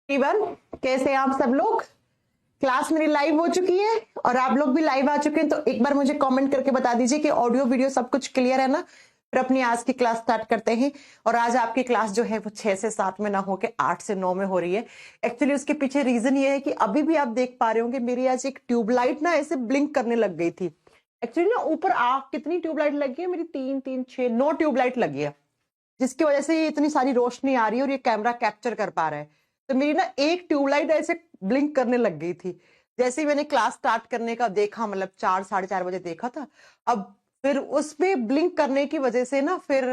Everyone, कैसे हैं आप सब लोग। क्लास मेरी लाइव हो चुकी है और आप लोग भी लाइव आ चुके हैं, तो एक बार मुझे कमेंट करके बता दीजिए कि ऑडियो वीडियो सब कुछ क्लियर है ना। फिर अपनी आज की क्लास स्टार्ट करते हैं। और आज आपकी क्लास जो है वो 6 से 7 में ना होके 8 से 9 में हो रही है। एक्चुअली उसके पीछे रीजन ये है कि अभी भी आप देख पा रहे होंगे मेरी आज एक ट्यूबलाइट ना ऐसे ब्लिंक करने लग गई थी। एक्चुअली ना ऊपर आग कितनी ट्यूबलाइट लगी है, मेरी 3 3 6 9 ट्यूबलाइट लगी है, जिसकी वजह से ये इतनी सारी रोशनी आ रही है और ये कैमरा कैप्चर कर पा रहा है। तो मेरी ना एक ट्यूबलाइट ऐसे ब्लिंक करने लग गई थी जैसे ही मैंने क्लास स्टार्ट करने का देखा, मतलब 4 साढ़े 4 बजे देखा था। अब फिर उसमें ब्लिंक करने की वजह से ना फिर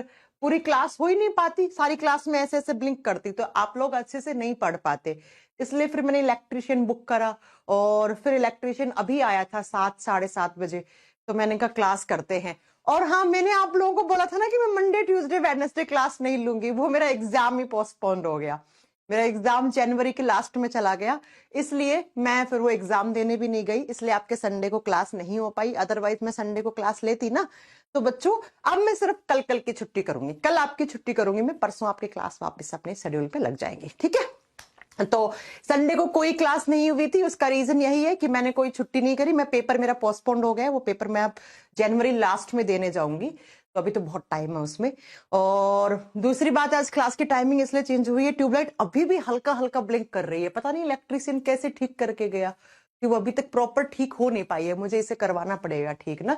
पूरी क्लास हो ही नहीं पाती, सारी क्लास में ऐसे ऐसे ब्लिंक करती तो आप लोग अच्छे से नहीं पढ़ पाते। इसलिए फिर मैंने इलेक्ट्रिशियन बुक करा और फिर इलेक्ट्रिशियन अभी आया था 7 साढ़े 7 बजे। तो मैंने कहा क्लास करते हैं। और हाँ, मैंने आप लोगों को बोला था ना कि मैं मंडे ट्यूसडे वेडनेसडे क्लास नहीं लूंगी, वो मेरा एग्जाम ही पोस्टपोन्ड हो गया। मेरा एग्जाम जनवरी के लास्ट में चला गया, इसलिए मैं फिर वो एग्जाम देने भी नहीं गई, इसलिए आपके संडे को क्लास नहीं हो पाई। अदरवाइज मैं संडे को क्लास लेती ना। तो बच्चों, अब मैं सिर्फ कल कल की छुट्टी करूंगी, कल आपकी छुट्टी करूंगी मैं, परसों आपकी क्लास वापस अपने शेड्यूल पे लग जाएंगी, ठीक है। तो संडे को कोई क्लास नहीं हुई थी, उसका रीजन यही है कि मैंने कोई छुट्टी नहीं करी। मैं पेपर मेरा पोस्टपोन्ड हो गया, वो पेपर मैं अब जनवरी लास्ट में देने जाऊंगी, तो अभी तो बहुत टाइम है उसमें। और दूसरी बात, आज क्लास की टाइमिंग इसलिए चेंज हुई है, ट्यूबलाइट अभी भी हल्का हल्का ब्लिंक कर रही है। पता नहीं इलेक्ट्रिशियन कैसे ठीक करके गया कि वो अभी तक प्रॉपर ठीक हो नहीं पाई है, मुझे इसे करवाना पड़ेगा ठीक ना।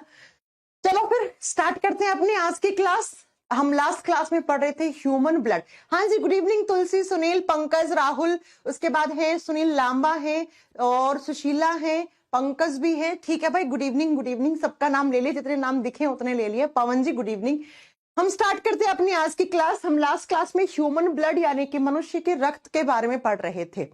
चलो फिर स्टार्ट करते हैं अपनी आज की क्लास। हम लास्ट क्लास में पढ़ रहे थे ह्यूमन ब्लड। हाँ जी, गुड इवनिंग तुलसी, सुनील, पंकज, राहुल, उसके बाद है सुनील लांबा है और सुशीला है, पंकज भी है। ठीक है भाई, गुड इवनिंग गुड इवनिंग, सबका नाम ले लिए, जितने नाम दिखे उतने ले लिए। पवन जी गुड इवनिंग। हम स्टार्ट करते हैं अपनी आज की क्लास। हम लास्ट क्लास में ह्यूमन ब्लड यानी कि मनुष्य के रक्त के बारे में पढ़ रहे थे।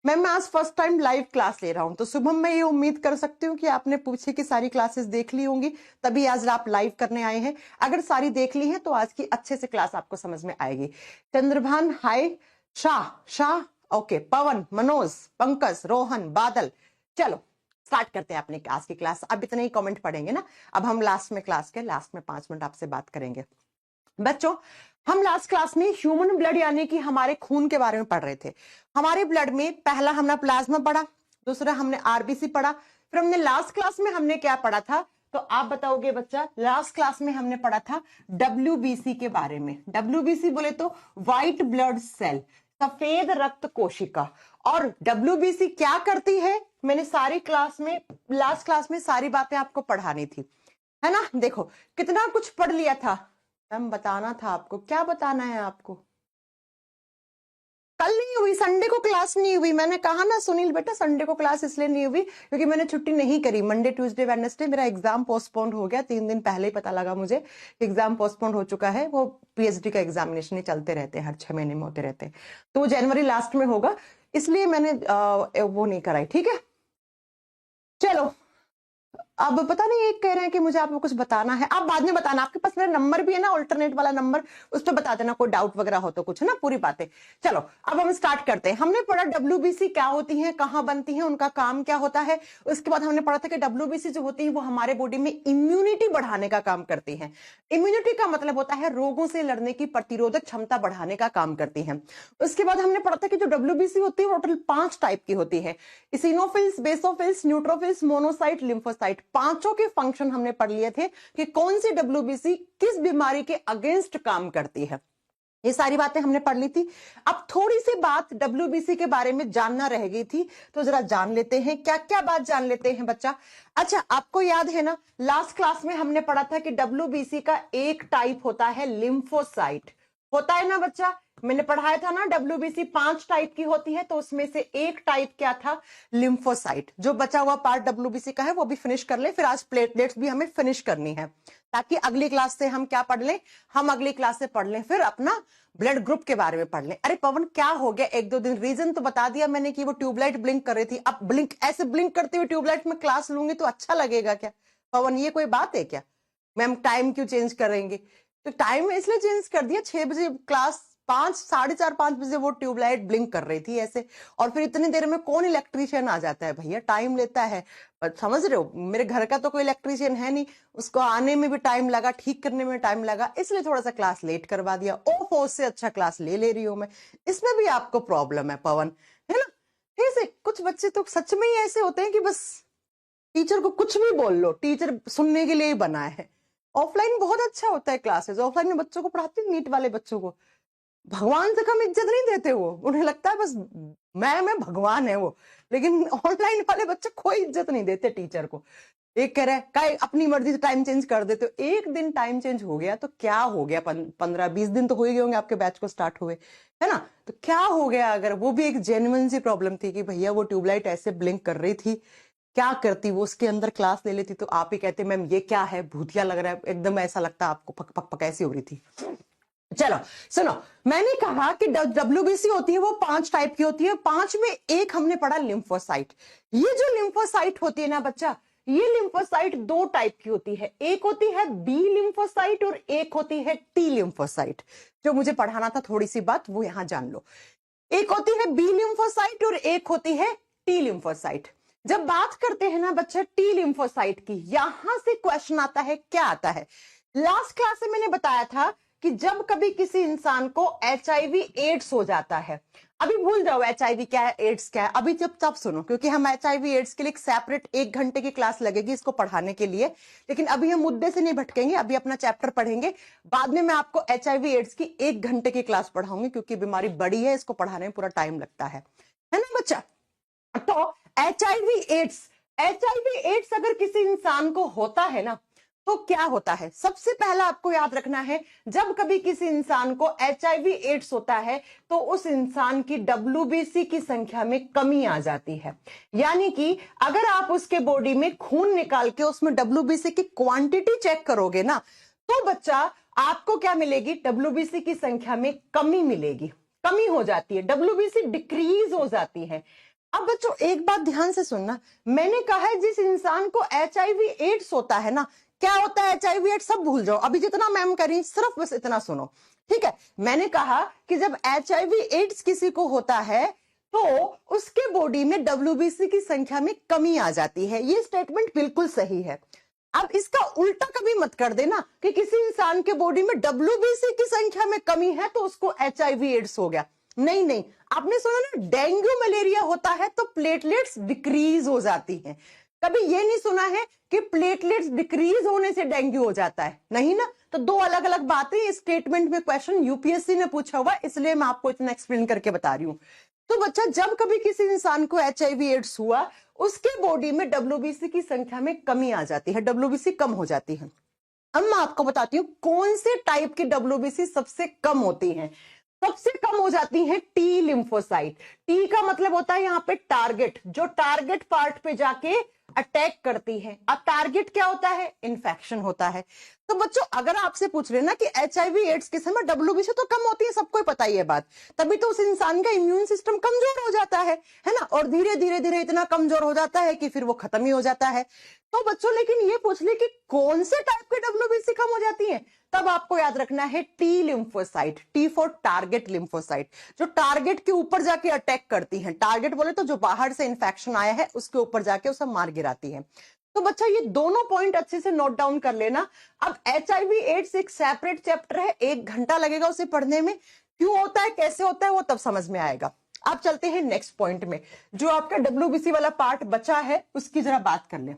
मैं आज फर्स्ट टाइम लाइव क्लास ले रहा हूं, तो शुभम मैं ये उम्मीद कर सकती हूँ कि आपने पूछे की सारी क्लासेस देख ली होंगी, तभी आज आप लाइव करने आए हैं। अगर सारी देख ली है तो आज की अच्छे से क्लास आपको समझ में आएगी। चंद्रभान हाय, शाह शाह, ओके, पवन, मनोज, पंकज, रोहन, बादल। चलो स्टार्ट करते हैं अपनी आज की क्लास। अब इतने ही कमेंट पढ़ेंगे ना, अब हम लास्ट में क्लास के लास्ट में 5 मिनट आपसे बात करेंगे। बच्चों, हम लास्ट क्लास में ह्यूमन ब्लड यानी कि हमारे खून के बारे में पढ़ रहे थे। हमारे ब्लड में पहला हमने प्लाज्मा पढ़ा, दूसरा हमने आरबीसी पढ़ा, फिर हमने लास्ट क्लास में हमने क्या पढ़ा था, तो आप बताओगे बच्चा। लास्ट क्लास में हमने पढ़ा था डब्ल्यूबीसी के बारे में। डब्ल्यूबीसी बोले तो व्हाइट ब्लड सेल, सफेद रक्त कोशिका। और डब्ल्यूबीसी क्या करती है, मैंने सारी क्लास में लास्ट क्लास में सारी बातें आपको पढ़ानी थी, है ना। देखो कितना कुछ पढ़ लिया था। मैम बताना था आपको, क्या बताना है आपको। कल नहीं हुई, संडे को क्लास नहीं हुई। मैंने कहा ना सुनील बेटा, संडे को क्लास इसलिए नहीं हुई क्योंकि मैंने छुट्टी नहीं करी। मंडे ट्यूसडे वेडनेसडे मेरा एग्जाम पोस्टपोन्ड हो गया, 3 दिन पहले ही पता लगा मुझे एग्जाम पोस्टपोन्ड हो चुका है। वो पीएचडी का एग्जामिनेशन ही चलते रहते हैं, हर 6 महीने में होते रहते हैं, तो वो जनवरी लास्ट में होगा, इसलिए मैंने वो नहीं कराई, ठीक है। चलो, अब पता नहीं एक कह रहे हैं कि मुझे आपको कुछ बताना है, आप बाद में बताना। आपके पास मेरा नंबर भी है ना, अल्टरनेट वाला नंबर, उस पर बता देना कोई डाउट वगैरह हो तो कुछ, है ना, पूरी बातें। चलो अब हम स्टार्ट करते हैं। हमने पढ़ा डब्ल्यूबीसी क्या होती है, कहां बनती है, उनका काम क्या होता है। उसके बाद हमने पढ़ा था कि डब्ल्यूबीसी जो होती है वो हमारे बॉडी में इम्यूनिटी बढ़ाने का काम करती है। इम्यूनिटी का मतलब होता है रोगों से लड़ने की प्रतिरोधक क्षमता बढ़ाने का काम करती है। उसके बाद हमने पढ़ा था कि जो डब्ल्यूबीसी होती है वो टोटल 5 टाइप की होती है, इसिनोफिल्स, बेसोफिल्स, न्यूट्रोफिल्स, मोनोसाइट, लिम्फोसाइट। पांचों के फंक्शन हमने पढ़ लिए थे कि कौन सी डब्ल्यूबीसी किस बीमारी के अगेंस्ट काम करती है, ये सारी बातें हमने पढ़ ली थी। अब थोड़ी सी बात डब्ल्यूबीसी के बारे में जानना रह गई थी, तो जरा जान लेते हैं। क्या क्या बात जान लेते हैं बच्चा। अच्छा, आपको याद है ना लास्ट क्लास में हमने पढ़ा था कि डब्ल्यूबीसी का एक टाइप होता है लिम्फोसाइट, होता है ना बच्चा। मैंने पढ़ाया था ना डब्ल्यूबीसी 5 टाइप की होती है, तो उसमें से एक टाइप क्या था, लिम्फोसाइट। जो बचा हुआ पार्ट डब्ल्यूबीसी का है वो भी फिनिश कर ले, फिर आज प्लेटलेट्स भी हमें फिनिश करनी है, ताकि अगली क्लास से हम क्या पढ़ लें, हम अगली क्लास से पढ़ लें फिर अपना ब्लड ग्रुप के बारे में पढ़ लें। अरे पवन क्या हो गया, 1-2 दिन, रीजन तो बता दिया मैंने कि वो ट्यूबलाइट ब्लिंक कर रही थी। अब ब्लिंक ऐसे ब्लिंक करते हुए ट्यूबलाइट में क्लास लूंगी तो अच्छा लगेगा क्या पवन, ये कोई बात है क्या। मैम टाइम क्यों चेंज करेंगे, तो टाइम इसलिए चेंज कर दिया, 6 बजे क्लास, 5 साढ़े 4 5 बजे वो ट्यूबलाइट ब्लिंक कर रही थी ऐसे, और फिर इतनी देर में कौन इलेक्ट्रिशियन आ जाता है भैया, टाइम लेता है। पर समझ रहे हो, मेरे घर का तो कोई इलेक्ट्रिशियन है नहीं, उसको आने में भी टाइम लगा, ठीक करने में टाइम लगा, इसलिए थोड़ा सा क्लास लेट करवा दिया। ओफो, से अच्छा क्लास ले रही हूं मैं, इसमें भी आपको प्रॉब्लम है पवन, है कुछ बच्चे तो सच में ही ऐसे होते हैं कि बस टीचर को कुछ भी बोल लो, टीचर सुनने के लिए ही बना है। ऑफलाइन बहुत अच्छा होता है क्लासेस, ऑफलाइन में बच्चों को पढ़ाते हैं, नीट वाले बच्चों को भगवान से कम इज्जत नहीं देते वो, उन्हें लगता है बस मैं भगवान है वो। लेकिन ऑनलाइन वाले बच्चे कोई इज्जत नहीं देते टीचर को। एक कह रहा है का अपनी मर्जी से टाइम चेंज कर देते हो। एक दिन टाइम चेंज हो गया तो क्या हो गया, 15-20 दिन तो हो ही गए होंगे आपके बैच को स्टार्ट हुए, है ना? तो क्या हो गया? अगर वो भी एक जेन्युइन सी प्रॉब्लम थी कि भैया वो ट्यूबलाइट ऐसे ब्लिंक कर रही थी, क्या करती वो, उसके अंदर क्लास ले लेती तो आप ही कहते मैम ये क्या है, भूतिया लग रहा है, एकदम ऐसा लगता आपको पक पक पक ऐसी हो रही थी। चलो सुनो, मैंने कहा कि डब्ल्यूबीसी होती है वो 5 टाइप की होती है। 5 में एक हमने पढ़ा लिम्फोसाइट। ये जो लिम्फोसाइट होती है ना बच्चा, ये लिम्फोसाइट 2 टाइप की होती है, एक होती है बी लिम्फोसाइट और एक होती है टी लिम्फोसाइट। जो मुझे पढ़ाना था थोड़ी सी बात वो यहां जान लो। एक होती है बी लिम्फोसाइट और एक होती है टी लिम्फोसाइट। जब बात करते हैं ना बच्चा टी लिम्फोसाइट की, यहां से क्वेश्चन आता है, क्या आता है? लास्ट क्लास में मैंने बताया था कि जब कभी किसी इंसान को एचआईवी एड्स हो जाता है, अभी भूल जाओ एचआईवी क्या है, एड्स क्या है, अभी जब तब सुनो, क्योंकि हम एचआईवी एड्स के लिए एक सेपरेट 1 घंटे की क्लास लगेगी इसको पढ़ाने के लिए। लेकिन अभी हम मुद्दे से नहीं भटकेंगे, अभी अपना चैप्टर पढ़ेंगे, बाद में मैं आपको एचआईवी एड्स की 1 घंटे की क्लास पढ़ाऊंगी, क्योंकि बीमारी बड़ी है, इसको पढ़ाने में पूरा टाइम लगता है ना बच्चा? तो एचआईवी एड्स अगर किसी इंसान को होता है ना, तो क्या होता है? सबसे पहला आपको याद रखना है, जब कभी किसी इंसान को एचआईवी एड्स होता है तो उस इंसान की डब्ल्यूबीसी की संख्या में कमी आ जाती है। यानी कि अगर आप उसके बॉडी में खून निकाल के उसमें डब्ल्यूबीसी की क्वांटिटी चेक करोगे ना, तो बच्चा आपको क्या मिलेगी? डब्ल्यूबीसी की संख्या में कमी मिलेगी, कमी हो जाती है, डब्ल्यूबीसी डिक्रीज हो जाती है। अब बच्चों एक बात ध्यान से सुनना, मैंने कहा है जिस इंसान को एचआईवी एड्स होता है ना, क्या होता है एचआईवी एड्स सब भूल जाओ, अभी जितना मैम करी सिर्फ बस इतना सुनो, ठीक है? मैंने कहा कि जब एचआईवी एड्स किसी को होता है तो उसके बॉडी में डब्ल्यूबीसी की संख्या में कमी आ जाती है। ये स्टेटमेंट बिल्कुल सही है। अब इसका उल्टा कभी मत कर देना कि किसी इंसान के बॉडी में डब्ल्यूबीसी की संख्या में कमी है तो उसको एचआईवी एड्स हो गया। नहीं नहीं, आपने सुना ना डेंगू मलेरिया होता है तो प्लेटलेट्स डिक्रीज हो जाती हैं। कभी ये नहीं सुना है कि प्लेटलेट्स डिक्रीज होने से डेंगू हो जाता है, नहीं ना? तो 2 अलग अलग बातें। इस स्टेटमेंट में क्वेश्चन यूपीएससी ने पूछा हुआ, इसलिए मैं आपको इतना एक्सप्लेन करके बता रही हूं। तो बच्चा जब कभी किसी इंसान को एचआईवी एड्स हुआ, उसके बॉडी में डब्ल्यूबीसी की संख्या में कमी आ जाती है, डब्ल्यूबीसी कम हो जाती है। अब मैं आपको बताती हूं कौन से टाइप की डब्ल्यूबीसी सबसे कम होती है। सबसे कम हो जाती है टी लिम्फोसाइट। टी का मतलब होता है यहाँ पे टारगेट, जो टारगेट पार्ट पे जाके अटैक करती है। अब टारगेट क्या होता है? इन्फेक्शन होता है। तो बच्चों अगर आपसे पूछ रहे ना कि एचआईवी एड्स के समय डब्ल्यूबीसी तो कम होती है, सबको पता ही है बात, तभी तो उस इंसान का इम्यून सिस्टम कमजोर हो जाता है ना? और धीरे धीरे धीरे इतना कमजोर हो जाता है कि फिर वो खत्म ही हो जाता है। तो बच्चों लेकिन ये पूछ ले कि कौन से टाइप के डब्ल्यूबीसी कम हो जाती है, तब आपको याद रखना है T lymphocyte, T for target lymphocyte, जो टारगेट के ऊपर जाके अटैक करती हैं। टारगेट बोले तो जो बाहर से इंफेक्शन आया है उसके ऊपर जाके उसे मार गिराती है। तो बच्चा ये दोनों पॉइंट अच्छे से नोट डाउन कर लेना। अब एचआईवी एड्स एक सेपरेट चैप्टर है, 1 घंटा लगेगा उसे पढ़ने में। क्यों होता है, कैसे होता है, वो तब समझ में आएगा। आप चलते हैं नेक्स्ट पॉइंट में, जो आपका डब्ल्यूबीसी वाला पार्ट बचा है उसकी जरा बात कर ले।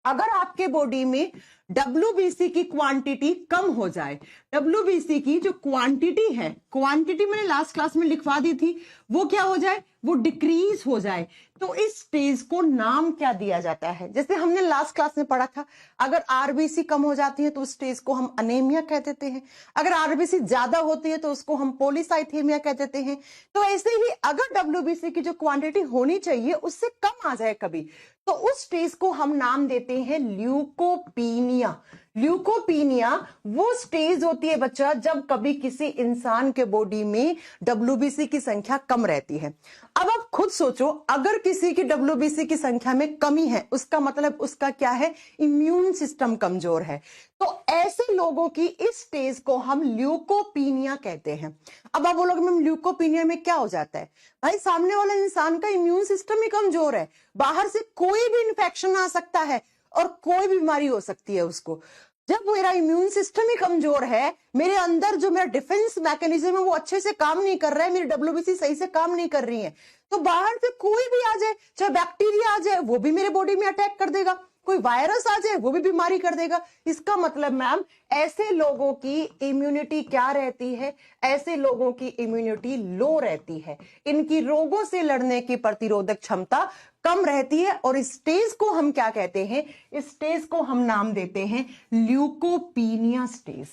अगर आपके बॉडी में डब्ल्यूबीसी की क्वांटिटी कम हो जाए, डब्ल्यूबीसी की जो क्वांटिटी है, क्वांटिटी मैंने लास्ट क्लास में लिखवा दी थी, वो क्या हो जाए? वो डिक्रीज हो जाए, तो इस स्टेज को नाम क्या दिया जाता है? जैसे हमने लास्ट क्लास में पढ़ा था, अगर आरबीसी कम हो जाती है तो उस स्टेज को हम अनेमिया कह देते हैं, अगर आरबीसी ज्यादा होती है तो उसको हम पॉलीसाइथेमिया कह देते हैं। तो ऐसे ही अगर डब्ल्यूबीसी की जो क्वांटिटी होनी चाहिए उससे कम आ जाए कभी, तो उस स्टेज को हम नाम देते हैं ल्यूकोपीनिया। ल्यूकोपीनिया वो स्टेज होती है बच्चा जब कभी किसी इंसान के बॉडी में डब्ल्यूबीसी की संख्या कम रहती है। अब आप खुद सोचो, अगर किसी की डब्ल्यूबीसी की संख्या में कमी है, उसका मतलब उसका क्या है? इम्यून सिस्टम कमजोर है। तो ऐसे लोगों की इस स्टेज को हम ल्यूकोपीनिया कहते हैं। अब आप बोलोगे मैम ल्यूकोपीनिया में क्या हो जाता है? भाई सामने वाले इंसान का इम्यून सिस्टम ही कमजोर है, बाहर से कोई भी इंफेक्शन आ सकता है और कोई बीमारी हो सकती है उसको। जब मेरा इम्यून सिस्टम ही कमजोर है, मेरे अंदर जो मेरा डिफेंस मैकेनिज्म है वो अच्छे से काम नहीं कर रहा है, मेरी डब्ल्यूबीसी सही से काम नहीं कर रही है, तो बाहर से कोई भी आ जाए, चाहे बैक्टीरिया आ जाए वो भी मेरे बॉडी में अटैक कर देगा, कोई वायरस आ जाए वो भी बीमारी कर देगा। इसका मतलब मैम ऐसे लोगों की इम्यूनिटी क्या रहती है, ऐसे लोगों की इम्यूनिटी लो रहती है, इनकी रोगों से लड़ने की प्रतिरोधक क्षमता कम रहती है। और इस स्टेज को हम क्या कहते हैं, इस स्टेज को हम नाम देते हैं leucopenia stage,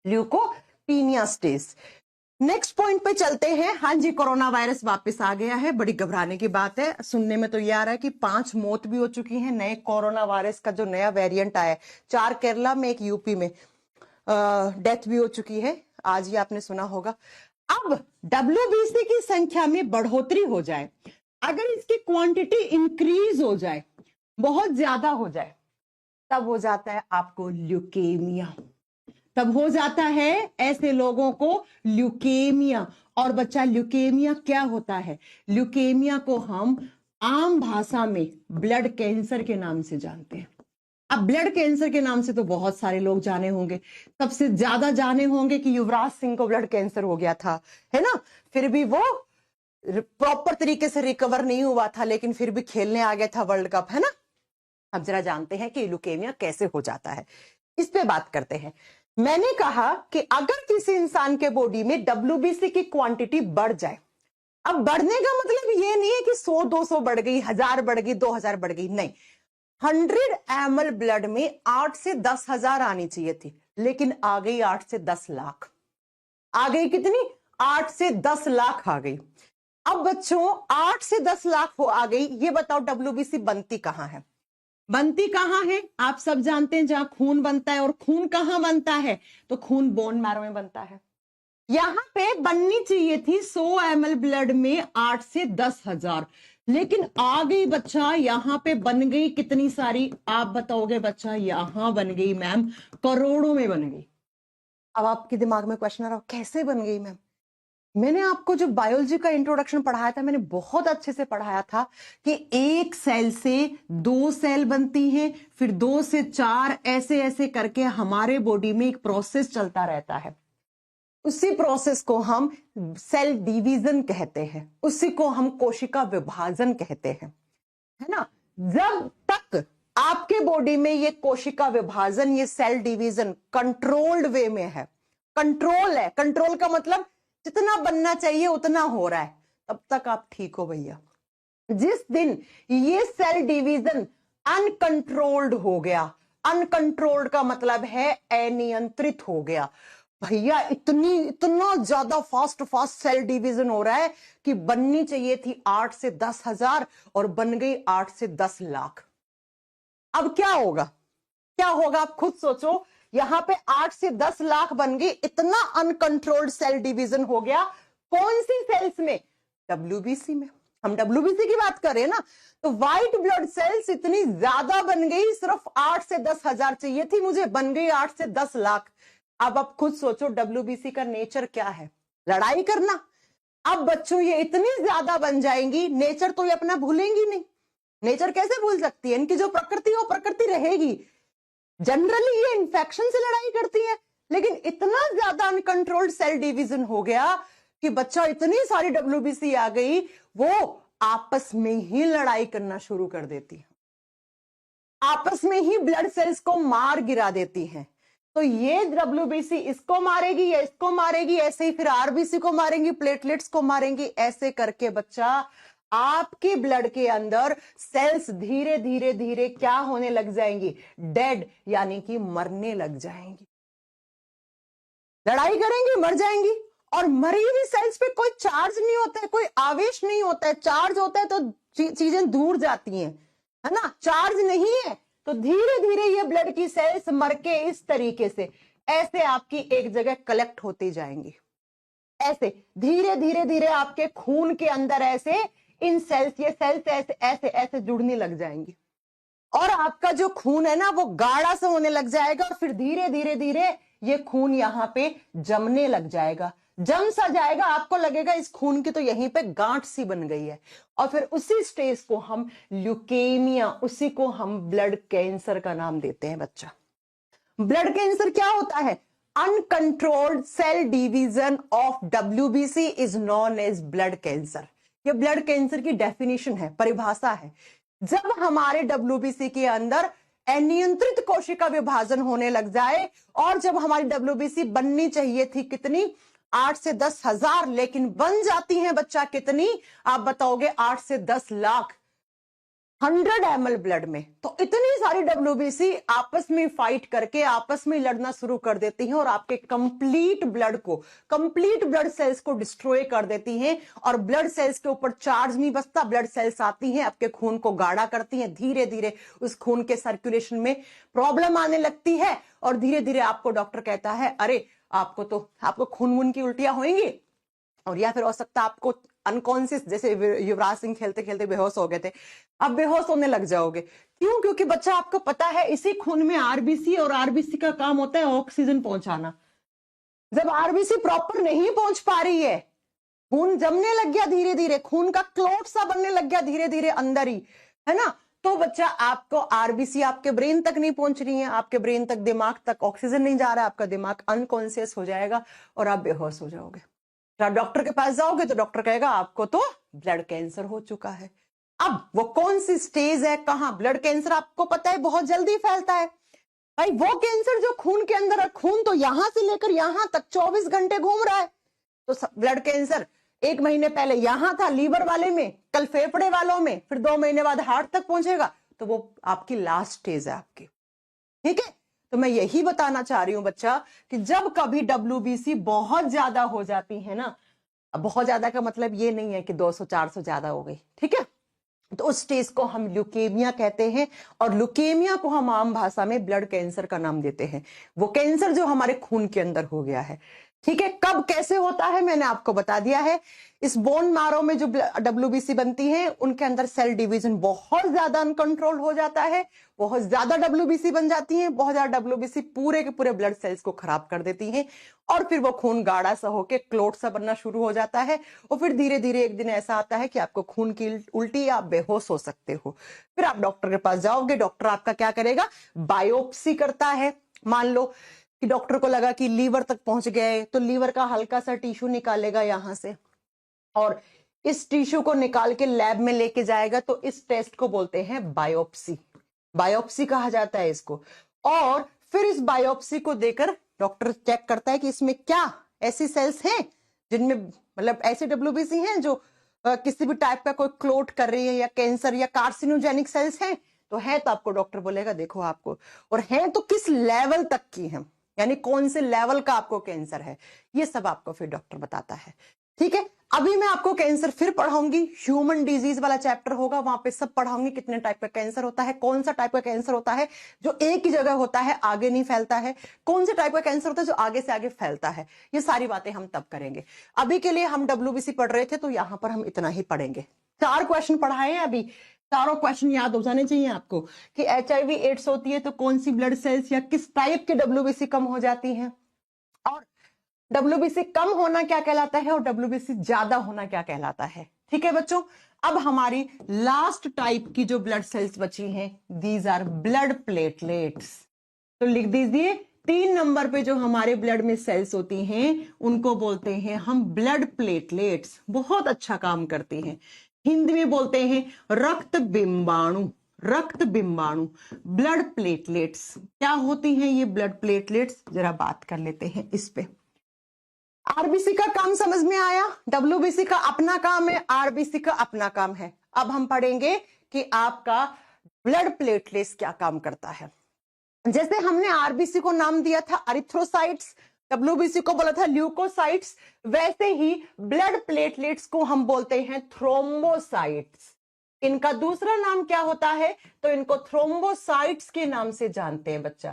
leucopenia stage. Next point पे चलते हैं। हाँ जी, कोरोना वायरस वापस आ गया है, बड़ी घबराने की बात है। सुनने में तो ये आ रहा है कि 5 मौत भी हो चुकी हैं नए कोरोना वायरस का जो नया वेरिएंट आया है, 4 केरला में, 1 यूपी में डेथ भी हो चुकी है, आज ही आपने सुना होगा। अब डब्ल्यूबीसी की संख्या में बढ़ोतरी हो जाए, अगर इसकी क्वांटिटी इंक्रीज हो जाए, बहुत ज्यादा हो जाए, तब हो जाता है आपको ल्यूकेमिया, तब हो जाता है ऐसे लोगों को ल्यूकेमिया। और बच्चा ल्यूकेमिया क्या होता है, ल्यूकेमिया को हम आम भाषा में ब्लड कैंसर के नाम से जानते हैं। अब ब्लड कैंसर के नाम से तो बहुत सारे लोग जाने होंगे, सबसे ज्यादा जाने होंगे कि युवराज सिंह को ब्लड कैंसर हो गया था, है ना, फिर भी वो प्रॉपर तरीके से रिकवर नहीं हुआ था, लेकिन फिर भी खेलने आ गया था वर्ल्ड कप, है ना। अब जरा जानते हैं कि ल्यूकेमिया कैसे हो जाता है, इस पे बात करते हैं। मैंने कहा कि अगर किसी इंसान के बॉडी में डब्ल्यूबीसी की क्वांटिटी बढ़ जाए, अब बढ़ने का मतलब ये नहीं है कि 100-200 बढ़ गई, 1000 बढ़ गई, 2000 बढ़ गई, नहीं, 100 ml ब्लड में 8 से 10,000 आनी चाहिए थी, लेकिन आ गई 8 से 10 लाख। आ गई कितनी, 8 से 10 लाख आ गई। अब बच्चों 8 से 10 लाख हो आ गई, ये बताओ डब्ल्यूबीसी बनती कहां है, बनती कहां है, आप सब जानते हैं जहां खून बनता है। और खून कहां बनता है, तो खून बोन मैरो में बनता है। यहां पे बननी चाहिए थी 100 ml ब्लड में 8 से 10,000, लेकिन आ गई बच्चा, यहां पे बन गई कितनी सारी, आप बताओगे बच्चा, यहां बन गई मैम करोड़ों में बन गई। अब आपके दिमाग में क्वेश्चन आ रहा, कैसे बन गई मैम। मैंने आपको जो बायोलॉजी का इंट्रोडक्शन पढ़ाया था, मैंने बहुत अच्छे से पढ़ाया था कि एक सेल से 2 सेल बनती हैं, फिर 2 से 4, ऐसे ऐसे करके हमारे बॉडी में एक प्रोसेस चलता रहता है। उसी प्रोसेस को हम सेल डिवीजन कहते हैं, उसी को हम कोशिका विभाजन कहते हैं, है ना। जब तक आपके बॉडी में ये कोशिका विभाजन, ये सेल डिवीजन कंट्रोल्ड वे में है, कंट्रोल है, कंट्रोल का मतलब जितना बनना चाहिए उतना हो रहा है, तब तक आप ठीक हो भैया। जिस दिन ये सेल डिवीजन अनकंट्रोल्ड हो गया, अनकंट्रोल्ड का मतलब है अनियंत्रित हो गया, भैया इतना ज्यादा फास्ट सेल डिवीजन हो रहा है कि बननी चाहिए थी 8 से 10,000 और बन गई 8 से 10 लाख। अब क्या होगा, क्या होगा आप खुद सोचो। यहां पे 8 से 10 लाख बन गई, इतना अनकंट्रोल्ड सेल डिवीजन हो गया, कौन सी सेल्स में, डब्ल्यूबीसी में। हम डब्ल्यूबीसी की बात कर रहे हैं ना, तो व्हाइट ब्लड सेल्स इतनी ज्यादा बन गई, सिर्फ 8 से 10,000 चाहिए थी मुझे, बन गई 8 से 10 लाख। अब आप खुद सोचो डब्ल्यूबीसी का नेचर क्या है, लड़ाई करना। अब बच्चों ये इतनी ज्यादा बन जाएंगी, नेचर तो ये अपना भूलेंगी नहीं, नेचर कैसे भूल सकती है, इनकी जो प्रकृति है वो प्रकृति रहेगी। जनरली ये इन्फेक्शन से लड़ाई करती है, लेकिन इतना ज्यादा अनकंट्रोल्ड सेल डिवीजन हो गया कि बच्चा इतनी सारी डब्ल्यूबीसी आ गई, वो आपस में ही लड़ाई करना शुरू कर देती है, आपस में ही ब्लड सेल्स को मार गिरा देती हैं। तो ये डब्ल्यूबीसी इसको मारेगी या इसको मारेगी, ऐसे ही फिर आरबीसी को मारेंगी, प्लेटलेट्स को मारेंगी, ऐसे करके बच्चा आपके ब्लड के अंदर सेल्स धीरे धीरे धीरे क्या होने लग जाएंगी, डेड, यानी कि मरने लग जाएंगी। लड़ाई करेंगी, मर जाएंगी। और मरी हुई सेल्स पे कोई चार्ज नहीं होता है, कोई आवेश नहीं होता है, चार्ज होता है तो चीजें दूर जाती हैं, है ना, चार्ज नहीं है तो धीरे धीरे ये ब्लड की सेल्स मर के इस तरीके से ऐसे आपकी एक जगह कलेक्ट होती जाएंगी, ऐसे धीरे धीरे धीरे आपके खून के अंदर ऐसे इन सेल्स, ये सेल्स ऐसे ऐसे ऐसे जुड़ने लग जाएंगी, और आपका जो खून है ना वो गाढ़ा सा होने लग जाएगा, और फिर धीरे धीरे धीरे ये खून यहां पे जमने लग जाएगा, जम सा जाएगा, आपको लगेगा इस खून की तो यहीं पे गांठ सी बन गई है, और फिर उसी स्टेज को हम ल्यूकेमिया, उसी को हम ब्लड कैंसर का नाम देते हैं बच्चा। ब्लड कैंसर क्या होता है? Uncontrolled cell division of WBC is known as blood cancer. ये ब्लड कैंसर की डेफिनेशन है, परिभाषा है। जब हमारे WBC के अंदर अनियंत्रित कोशिका विभाजन होने लग जाए, और जब हमारी WBC बननी चाहिए थी कितनी, 8 से 10 हजार, लेकिन बन जाती है बच्चा कितनी, आप बताओगे 8 से 10 लाख 100 ml ब्लड में। तो इतनी सारी WBC आपस में फाइट करके आपस में लड़ना शुरू कर देती हैं और आपके कंप्लीट ब्लड सेल्स को डिस्ट्रॉय कर देती हैं, और ब्लड सेल्स के ऊपर चार्ज नहीं बचता, ब्लड सेल्स आती हैं आपके खून को गाढ़ा करती हैं, धीरे धीरे उस खून के सर्कुलेशन में प्रॉब्लम आने लगती है, और धीरे धीरे आपको डॉक्टर कहता है अरे आपको खून वून की उल्टियां होंगी, और या फिर हो सकता है आपको अनकॉन्शियस, जैसे युवराज सिंह खेलते खेलते बेहोश हो गए थे, अब बेहोश होने लग जाओगे। क्यों? क्योंकि बच्चा आपको पता है इसी खून में आरबीसी, और आरबीसी का काम होता है ऑक्सीजन पहुंचाना। जब आरबीसी प्रॉपर नहीं पहुंच पा रही है, खून जमने लग गया धीरे धीरे, खून का क्लॉट सा बनने लग गया धीरे धीरे अंदर ही, है ना, तो बच्चा आपको आरबीसी आपके ब्रेन तक नहीं पहुंच रही है, आपके ब्रेन तक, दिमाग तक ऑक्सीजन नहीं जा रहा, आपका दिमाग अनकॉन्शियस हो जाएगा और आप बेहोश हो जाओगे। आप डॉक्टर के पास जाओगे तो डॉक्टर कहेगा आपको तो ब्लड कैंसर हो चुका है। अब वो कौन सी स्टेज है, कहां? ब्लड कैंसर आपको पता है बहुत जल्दी फैलता है भाई। वो कैंसर जो खून के अंदर है, खून तो यहां से लेकर यहां तक 24 घंटे घूम रहा है। तो ब्लड कैंसर 1 महीने पहले यहां था लीवर वाले में, कल फेफड़े वालों में, फिर 2 महीने बाद हार्ट तक पहुंचेगा, तो वो आपकी लास्ट स्टेज है आपकी। ठीक है, तो मैं यही बताना चाह रही हूं बच्चा कि जब कभी WBC बहुत ज्यादा हो जाती है ना, बहुत ज्यादा का मतलब ये नहीं है कि 200-400 ज्यादा हो गई, ठीक है, तो उस स्टेज को हम ल्यूकेमिया कहते हैं, और ल्यूकेमिया को हम आम भाषा में ब्लड कैंसर का नाम देते हैं। वो कैंसर जो हमारे खून के अंदर हो गया है। ठीक है, कब कैसे होता है मैंने आपको बता दिया है। इस बोन मारो में जो WBC बनती है उनके अंदर सेल डिवीजन बहुत ज्यादा अनकंट्रोल हो जाता है, बहुत ज्यादा WBC बन जाती है, बहुत ज्यादा WBC पूरे के पूरे ब्लड सेल्स को खराब कर देती है, और फिर वो खून गाढ़ा सा होके क्लोट सा बनना शुरू हो जाता है, और फिर धीरे धीरे एक दिन ऐसा आता है कि आपको खून की उल्टी, आप बेहोश हो सकते हो। फिर आप डॉक्टर के पास जाओगे, डॉक्टर आपका क्या करेगा, बायोप्सी करता है। मान लो कि डॉक्टर को लगा कि लीवर तक पहुंच गए, तो लीवर का हल्का सा टिश्यू निकालेगा यहां से, और इस टिश्यू को निकाल के लैब में लेके जाएगा, तो इस टेस्ट को बोलते हैं बायोप्सी। बायोप्सी कहा जाता है इसको। और फिर इस बायोप्सी को देकर डॉक्टर चेक करता है कि इसमें क्या ऐसी सेल्स हैं जिनमें, मतलब ऐसे WBC हैं जो किसी भी टाइप का कोई क्लोट कर रही है, या कैंसर या कार्सिनोजेनिक सेल्स हैं, तो है तो आपको डॉक्टर बोलेगा देखो आपको, और है तो किस लेवल तक की है, यानी कौन से लेवल का आपको कैंसर है, ये सब आपको फिर डॉक्टर बताता है। ठीक है, अभी मैं आपको कैंसर फिर पढ़ाऊंगी, ह्यूमन डिजीज वाला चैप्टर होगा, वहां पे सब पढ़ाऊंगी कितने टाइप का कैंसर होता है, कौन सा टाइप का कैंसर होता है जो एक ही जगह होता है आगे नहीं फैलता है, कौन से टाइप का कैंसर होता है जो आगे से आगे फैलता है, ये सारी बातें हम तब करेंगे। अभी के लिए हम WBC पढ़ रहे थे तो यहां पर हम इतना ही पढ़ेंगे। 4 क्वेश्चन पढ़ाए हैं अभी, चारों क्वेश्चन याद हो जाने चाहिए आपको कि HIV एड्स होती है तो कौन सी ब्लड सेल्स या किस टाइप के WBC कम हो जाती हैं, और WBC कम होना क्या कहलाता है और WBC ज्यादा होना क्या कहलाता है। ठीक है बच्चों, अब हमारी लास्ट टाइप की जो ब्लड सेल्स बची हैं, दीज आर ब्लड प्लेटलेट्स। तो लिख दीजिए 3 नंबर पे जो हमारे ब्लड में सेल्स होती हैं उनको बोलते हैं हम ब्लड प्लेटलेट्स। बहुत अच्छा काम करती हैं, हिंदी में बोलते हैं रक्त बिंबाणु। रक्त बिंबाणु, ब्लड प्लेटलेट्स क्या होती हैं ये ब्लड प्लेटलेट्स, जरा बात कर लेते हैं इस पे। आरबीसी का काम समझ में आया, WBC का अपना काम है, आरबीसी का अपना काम है। अब हम पढ़ेंगे कि आपका ब्लड प्लेटलेट्स क्या काम करता है। जैसे हमने आरबीसी को नाम दिया था एरिथ्रोसाइट्स, WBC को बोला था ल्यूकोसाइट्स, वैसे ही ब्लड प्लेटलेट्स को हम बोलते हैं थ्रोम्बोसाइट्स। इनका दूसरा नाम क्या होता है, तो इनको थ्रोम्बोसाइट्स के नाम से जानते हैं बच्चा।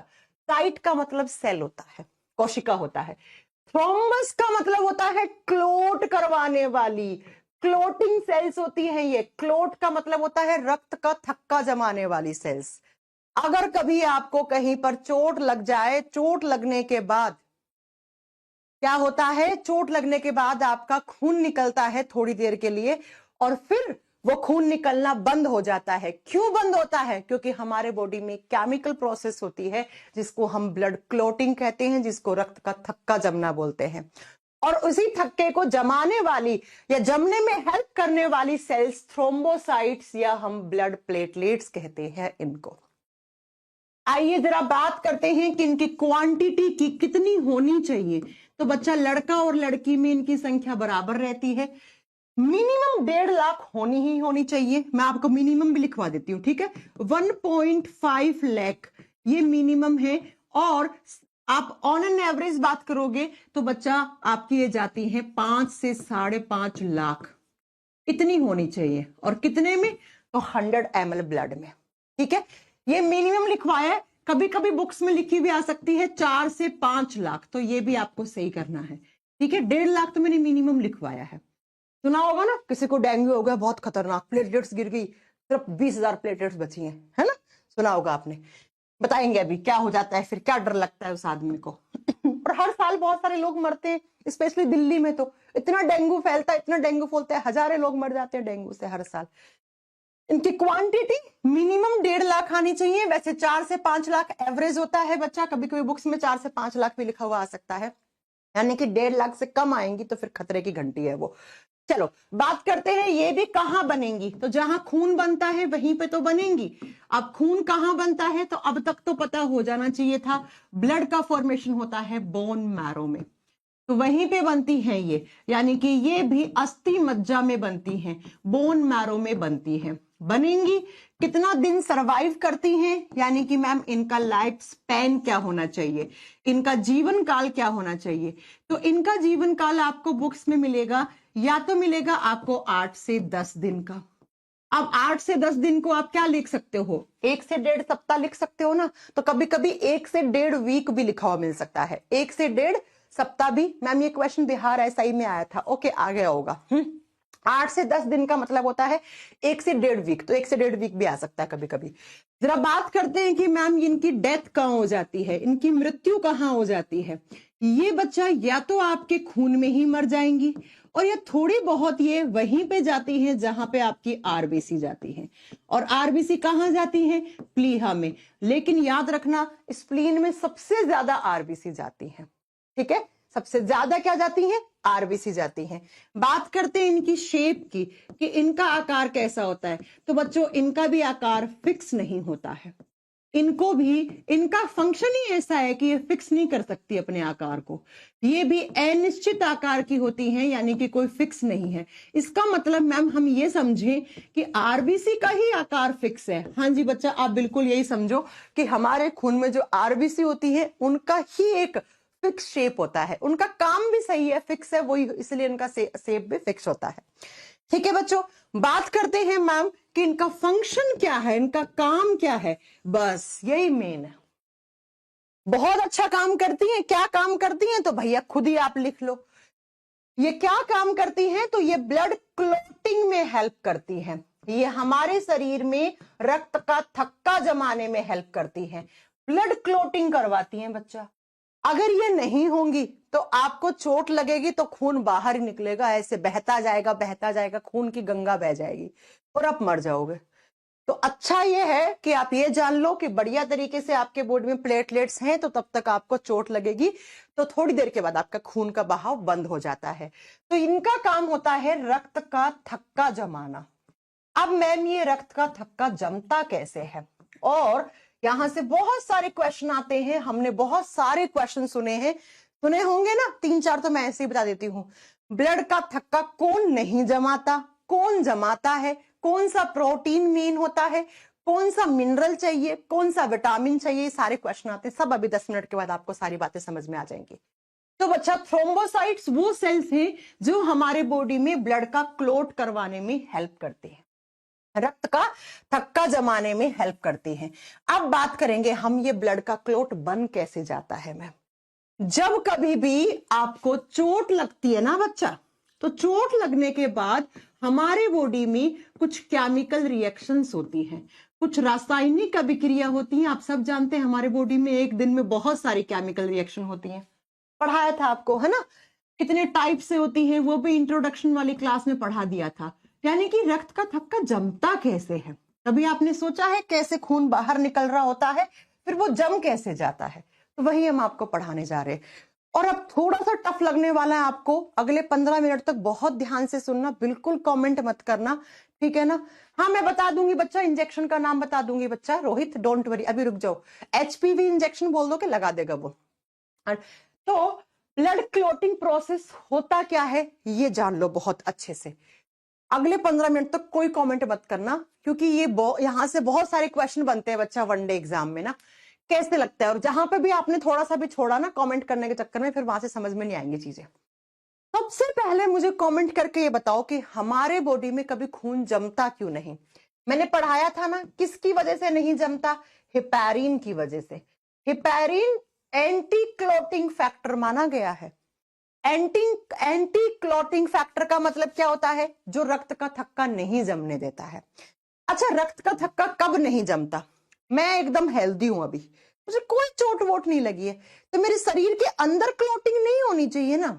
साइट का मतलब सेल होता है, कोशिका होता है। थ्रोम्बस का मतलब होता है क्लोट करवाने वाली, क्लोटिंग सेल्स होती हैं ये। क्लोट का मतलब होता है रक्त का थक्का जमाने वाली सेल्स। अगर कभी आपको कहीं पर चोट लग जाए, चोट लगने के बाद क्या होता है, चोट लगने के बाद आपका खून निकलता है थोड़ी देर के लिए, और फिर वो खून निकलना बंद हो जाता है। क्यों बंद होता है? क्योंकि हमारे बॉडी में केमिकल प्रोसेस होती है जिसको हम ब्लड क्लोटिंग कहते हैं, जिसको रक्त का थक्का जमना बोलते हैं। और उसी थक्के को जमाने वाली या जमने में हेल्प करने वाली सेल्स थ्रोम्बोसाइट्स या हम ब्लड प्लेटलेट्स कहते हैं इनको। आइए जरा बात करते हैं कि इनकी क्वांटिटी की कितनी होनी चाहिए। तो बच्चा, लड़का और लड़की में इनकी संख्या बराबर रहती है। मिनिमम 1.5 लाख होनी चाहिए। मैं आपको मिनिमम भी लिखवा देती हूं, ठीक है। 1.5 लाख ये मिनिमम है। और आप ऑन एन एवरेज बात करोगे तो बच्चा आपकी ये जाती है 5 से 5.5 लाख, इतनी होनी चाहिए। और कितने में? तो 100 ml ब्लड में, ठीक है। ये मिनिमम लिखवाया है, कभी कभी बुक्स में लिखी भी आ सकती है 4 से 5 लाख, तो ये भी आपको सही करना है, ठीक है। 1.5 लाख तो मैंने मिनिमम लिखवाया है। सुना होगा ना, किसी को डेंगू हो गया, बहुत खतरनाक, प्लेटलेट्स गिर गई, सिर्फ 20,000 प्लेटलेट्स बची हैं, है ना। सुना होगा आपने। बताएंगे अभी क्या हो जाता है, फिर क्या डर लगता है उस आदमी को। और हर साल बहुत सारे लोग मरते हैं, स्पेशली दिल्ली में तो इतना डेंगू फैलता है, इतना डेंगू फैलता है, हजारों लोग मर जाते हैं डेंगू से हर साल। इनकी क्वांटिटी मिनिमम 1.5 लाख आनी चाहिए। वैसे 4 से 5 लाख एवरेज होता है बच्चा, कभी कभी बुक्स में 4 से 5 लाख भी लिखा हुआ आ सकता है, यानी कि 1.5 लाख से कम आएंगी तो फिर खतरे की घंटी है वो। चलो बात करते हैं ये भी कहां बनेंगी। तो जहां खून बनता है वहीं पे तो बनेंगी। अब खून कहां बनता है? तो अब तक तो पता हो जाना चाहिए था, ब्लड का फॉर्मेशन होता है बोन मैरो में, तो वहीं पे बनती हैं ये, यानी कि ये भी अस्थि मज्जा में बनती हैं, बोन मैरो में बनती हैं। बनेंगी, कितना दिन सरवाइव करती हैं, यानी कि मैम इनका लाइफ स्पैन क्या होना चाहिए, इनका जीवन काल क्या होना चाहिए। तो इनका जीवन काल आपको बुक्स में मिलेगा, या तो मिलेगा आपको 8 से 10 दिन का। अब 8 से 10 दिन को आप क्या लिख सकते हो? 1 से 1.5 सप्ताह लिख सकते हो ना। तो कभी कभी 1 से 1.5 वीक भी लिखा हुआ मिल सकता है, 1 से 1.5 सप्ताह भी। मैम ये क्वेश्चन बिहार एसआई में आया था, ओके आ गया होगा। 8 से 10 दिन का मतलब होता है 1 से 1.5 वीक, तो 1 से 1.5 वीक भी आ सकता है कभी कभी। जरा बात करते हैं कि मैम इनकी डेथ कहां हो जाती है, इनकी मृत्यु कहां हो जाती है। ये बच्चा या तो आपके खून में ही मर जाएंगी, और ये थोड़ी बहुत ये वहीं पे जाती है जहां पे आपकी आरबीसी जाती है। और आरबीसी कहां जाती है? प्लीहा में। लेकिन याद रखना, स्प्लीन में सबसे ज्यादा आरबीसी जाती है, ठीक है। सबसे ज्यादा क्या जाती है? आरबीसी जाती हैं। बात करते हैं इनकी शेप की, कि इनका आकार कैसा होता है। तो बच्चों इनका भी आकार फिक्स नहीं होता है, इनको भी, इनका फंक्शन ही ऐसा है कि ये फिक्स नहीं कर सकती अपने आकार को। ये भी अनिश्चित आकार की होती हैं, यानी कि कोई फिक्स नहीं है। इसका मतलब मैम हम ये समझें कि आरबीसी का ही आकार फिक्स है। हाँ जी बच्चा, आप बिल्कुल यही समझो कि हमारे खून में जो आरबीसी होती है उनका ही एक फिक्स शेप होता है, उनका काम भी सही है, फिक्स है वही, इसलिए इनका शेप भी फिक्स होता है, ठीक है बच्चों। बात करते हैं मैम कि इनका फंक्शन क्या है, इनका काम क्या है। बस यही मेन है। बहुत अच्छा काम करती हैं। क्या काम करती हैं? तो भैया खुद ही आप लिख लो। ये क्या काम करती हैं? तो ये ब्लड क्लॉटिंग में हेल्प करती हैं। ये हमारे शरीर में रक्त का थक्का जमाने में हेल्प करती हैं, ब्लड क्लॉटिंग करवाती हैं बच्चा। अगर ये नहीं होंगी तो आपको चोट लगेगी तो खून बाहर ही निकलेगा, ऐसे बहता जाएगा, खून की गंगा बह जाएगी और आप मर जाओगे। तो अच्छा ये है कि आप ये जान लो कि बढ़िया तरीके से आपके बॉडी में प्लेटलेट्स हैं, तो तब तक आपको चोट लगेगी तो थोड़ी देर के बाद आपका खून का बहाव बंद हो जाता है। तो इनका काम होता है रक्त का थक्का जमाना। अब मैम ये रक्त का थक्का जमता कैसे है, और यहां से बहुत सारे क्वेश्चन आते हैं। हमने बहुत सारे क्वेश्चन सुने होंगे ना, 3-4 तो मैं ऐसे ही बता देती हूं। ब्लड का थक्का कौन नहीं जमाता, कौन जमाता है, कौन सा प्रोटीन मेन होता है, कौन सा मिनरल चाहिए, कौन सा विटामिन चाहिए, सारे क्वेश्चन आते हैं। सब अभी 10 मिनट के बाद आपको सारी बातें समझ में आ जाएंगी। तो बच्चा, थ्रोम्बोसाइट्स वो सेल्स हैं जो हमारे बॉडी में ब्लड का क्लॉट करवाने में हेल्प करते हैं, रक्त का थक्का जमाने में हेल्प करती हैं। अब बात करेंगे हम ये ब्लड का क्लॉट बन कैसे जाता है। मैम जब कभी भी आपको चोट लगती है ना बच्चा, तो चोट लगने के बाद हमारे बॉडी में कुछ केमिकल रिएक्शंस होती हैं, कुछ रासायनिक अभिक्रिया होती हैं। आप सब जानते हैं हमारे बॉडी में एक दिन में बहुत सारी केमिकल रिएक्शन होती हैं, पढ़ाया था आपको, है ना। कितने टाइप से होती हैं वो भी इंट्रोडक्शन वाली क्लास में पढ़ा दिया था। यानी कि रक्त का थक्का जमता कैसे है। कभी आपने सोचा है कैसे खून बाहर निकल रहा होता है, फिर वो जम कैसे जाता है, तो वही हम आपको पढ़ाने जा रहे हैं। और अब थोड़ा सा टफ लगने वाला है आपको, अगले 15 मिनट तक बहुत ध्यान से सुनना, बिल्कुल कमेंट मत करना, ठीक है ना। हाँ मैं बता दूंगी बच्चा, इंजेक्शन का नाम बता दूंगी बच्चा, रोहित डोंट वरी, अभी रुक जाओ। HPV इंजेक्शन बोल दो कि लगा देगा वो। तो ब्लड क्लॉटिंग प्रोसेस होता क्या है ये जान लो बहुत अच्छे से। अगले 15 मिनट तक कोई कमेंट मत करना, क्योंकि ये यहां से बहुत सारे क्वेश्चन बनते हैं बच्चा वनडे एग्जाम में ना, कैसे लगता है। और जहां पे भी आपने थोड़ा सा भी छोड़ा ना कमेंट करने के चक्कर में, फिर वहां से समझ में नहीं आएंगी चीजें। सबसे पहले मुझे कमेंट करके ये बताओ कि हमारे बॉडी में कभी खून जमता क्यों नहीं। मैंने पढ़ाया था ना किसकी वजह से नहीं जमता, हेपेरिन की वजह से। हेपेरिन एंटी क्लॉटिंग फैक्टर माना गया है। एंटी क्लॉटिंग फैक्टर का मतलब क्या होता है, जो रक्त का थक्का नहीं जमने देता है। अच्छा रक्त का थक्का कब नहीं जमता, मैं एकदम हेल्दी हूं, अभी मुझे कोई चोट वोट नहीं लगी है, तो मेरे शरीर के अंदर क्लॉटिंग नहीं होनी चाहिए ना।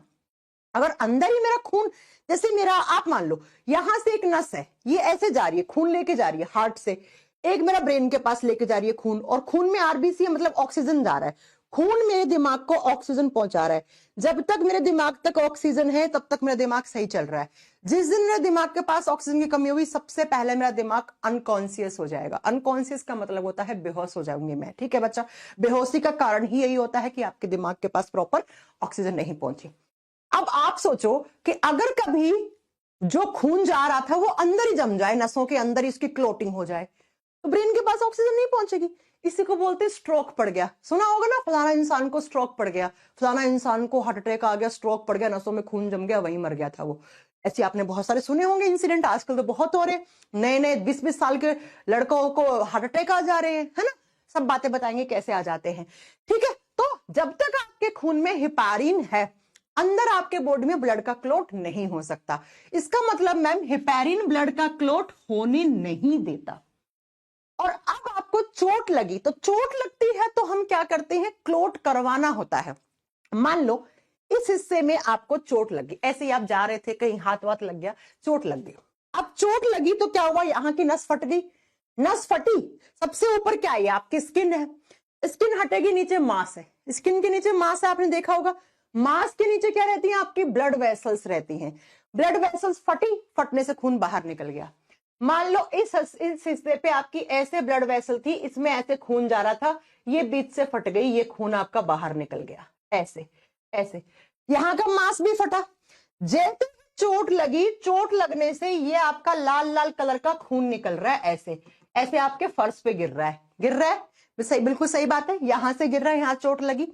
अगर अंदर ही मेरा खून, जैसे मेरा आप मान लो यहां से एक नस है, ये ऐसे जा रही है, खून लेके जा रही है हार्ट से, एक मेरा ब्रेन के पास लेके जा रही है खून, और खून में आरबीसी है, मतलब ऑक्सीजन जा रहा है, खून मेरे दिमाग को ऑक्सीजन पहुंचा रहा है। जब तक मेरे दिमाग तक ऑक्सीजन है तब तक मेरा दिमाग सही चल रहा है। जिस दिन मेरे दिमाग के पास ऑक्सीजन की कमी हुई, सबसे पहले मेरा दिमाग अनकॉन्शियस हो जाएगा। अनकॉन्शियस का मतलब होता है बेहोश हो जाऊंगी मैं, ठीक है बच्चा। बेहोशी का कारण ही यही होता है कि आपके दिमाग के पास प्रॉपर ऑक्सीजन नहीं पहुंची। अब आप सोचो कि अगर कभी जो खून जा रहा था वो अंदर ही जम जाए, नसों के अंदर ही इसकी क्लोटिंग हो जाए, तो ब्रेन के पास ऑक्सीजन नहीं पहुंचेगी। इसी को बोलते हैं स्ट्रोक पड़ गया। सुना होगा ना, फलाना इंसान को स्ट्रोक पड़ गया, फलाना इंसान को हार्ट अटैक आ गया, स्ट्रोक पड़ गया, नसों में खून जम गया, वहीं मर गया था वो। ऐसे आपने बहुत सारे सुने होंगे इंसिडेंट, आजकल तो बहुत हो रहे, नए नए 20-20 साल के लड़कों को हार्ट अटैक आ जा रहे हैं, है ना। सब बातें बताएंगे कैसे आ जाते हैं, ठीक है। तो जब तक आपके खून में हेपारिन है, अंदर आपके बॉडी में ब्लड का क्लॉट नहीं हो सकता। इसका मतलब मैम हेपेरिन ब्लड का क्लॉट होने नहीं देता। और अब आपको चोट लगी, तो चोट लगती है तो हम क्या करते हैं, क्लॉट करवाना होता है। मान लो इस हिस्से में आपको चोट लगी, ऐसे ही आप जा रहे थे, कहीं हाथ वाथ लग गया, चोट लग गई। अब चोट लगी तो क्या हुआ, यहां की नस फट गई। नस फटी, सबसे ऊपर क्या है, आपकी स्किन है, स्किन हटेगी, नीचे मांस है, स्किन के नीचे मांस है, आपने देखा होगा। मांस के नीचे क्या रहती है, आपकी ब्लड वेसल्स रहती हैं। ब्लड वेसल्स फटी, फटने से खून बाहर निकल गया। मान लो इस हिस्से पे आपकी ऐसे ब्लड वेसल थी, इसमें ऐसे खून जा रहा था, ये बीच से फट गई, ये खून आपका बाहर निकल गया, ऐसे ऐसे। यहां का मांस भी फटा। जैसे चोट लगी, चोट लगने से ये आपका लाल लाल कलर का खून निकल रहा है, ऐसे ऐसे आपके फर्श पे गिर रहा है, गिर रहा है, सही, बिल्कुल सही बात है, यहां से गिर रहा है, यहां चोट लगी,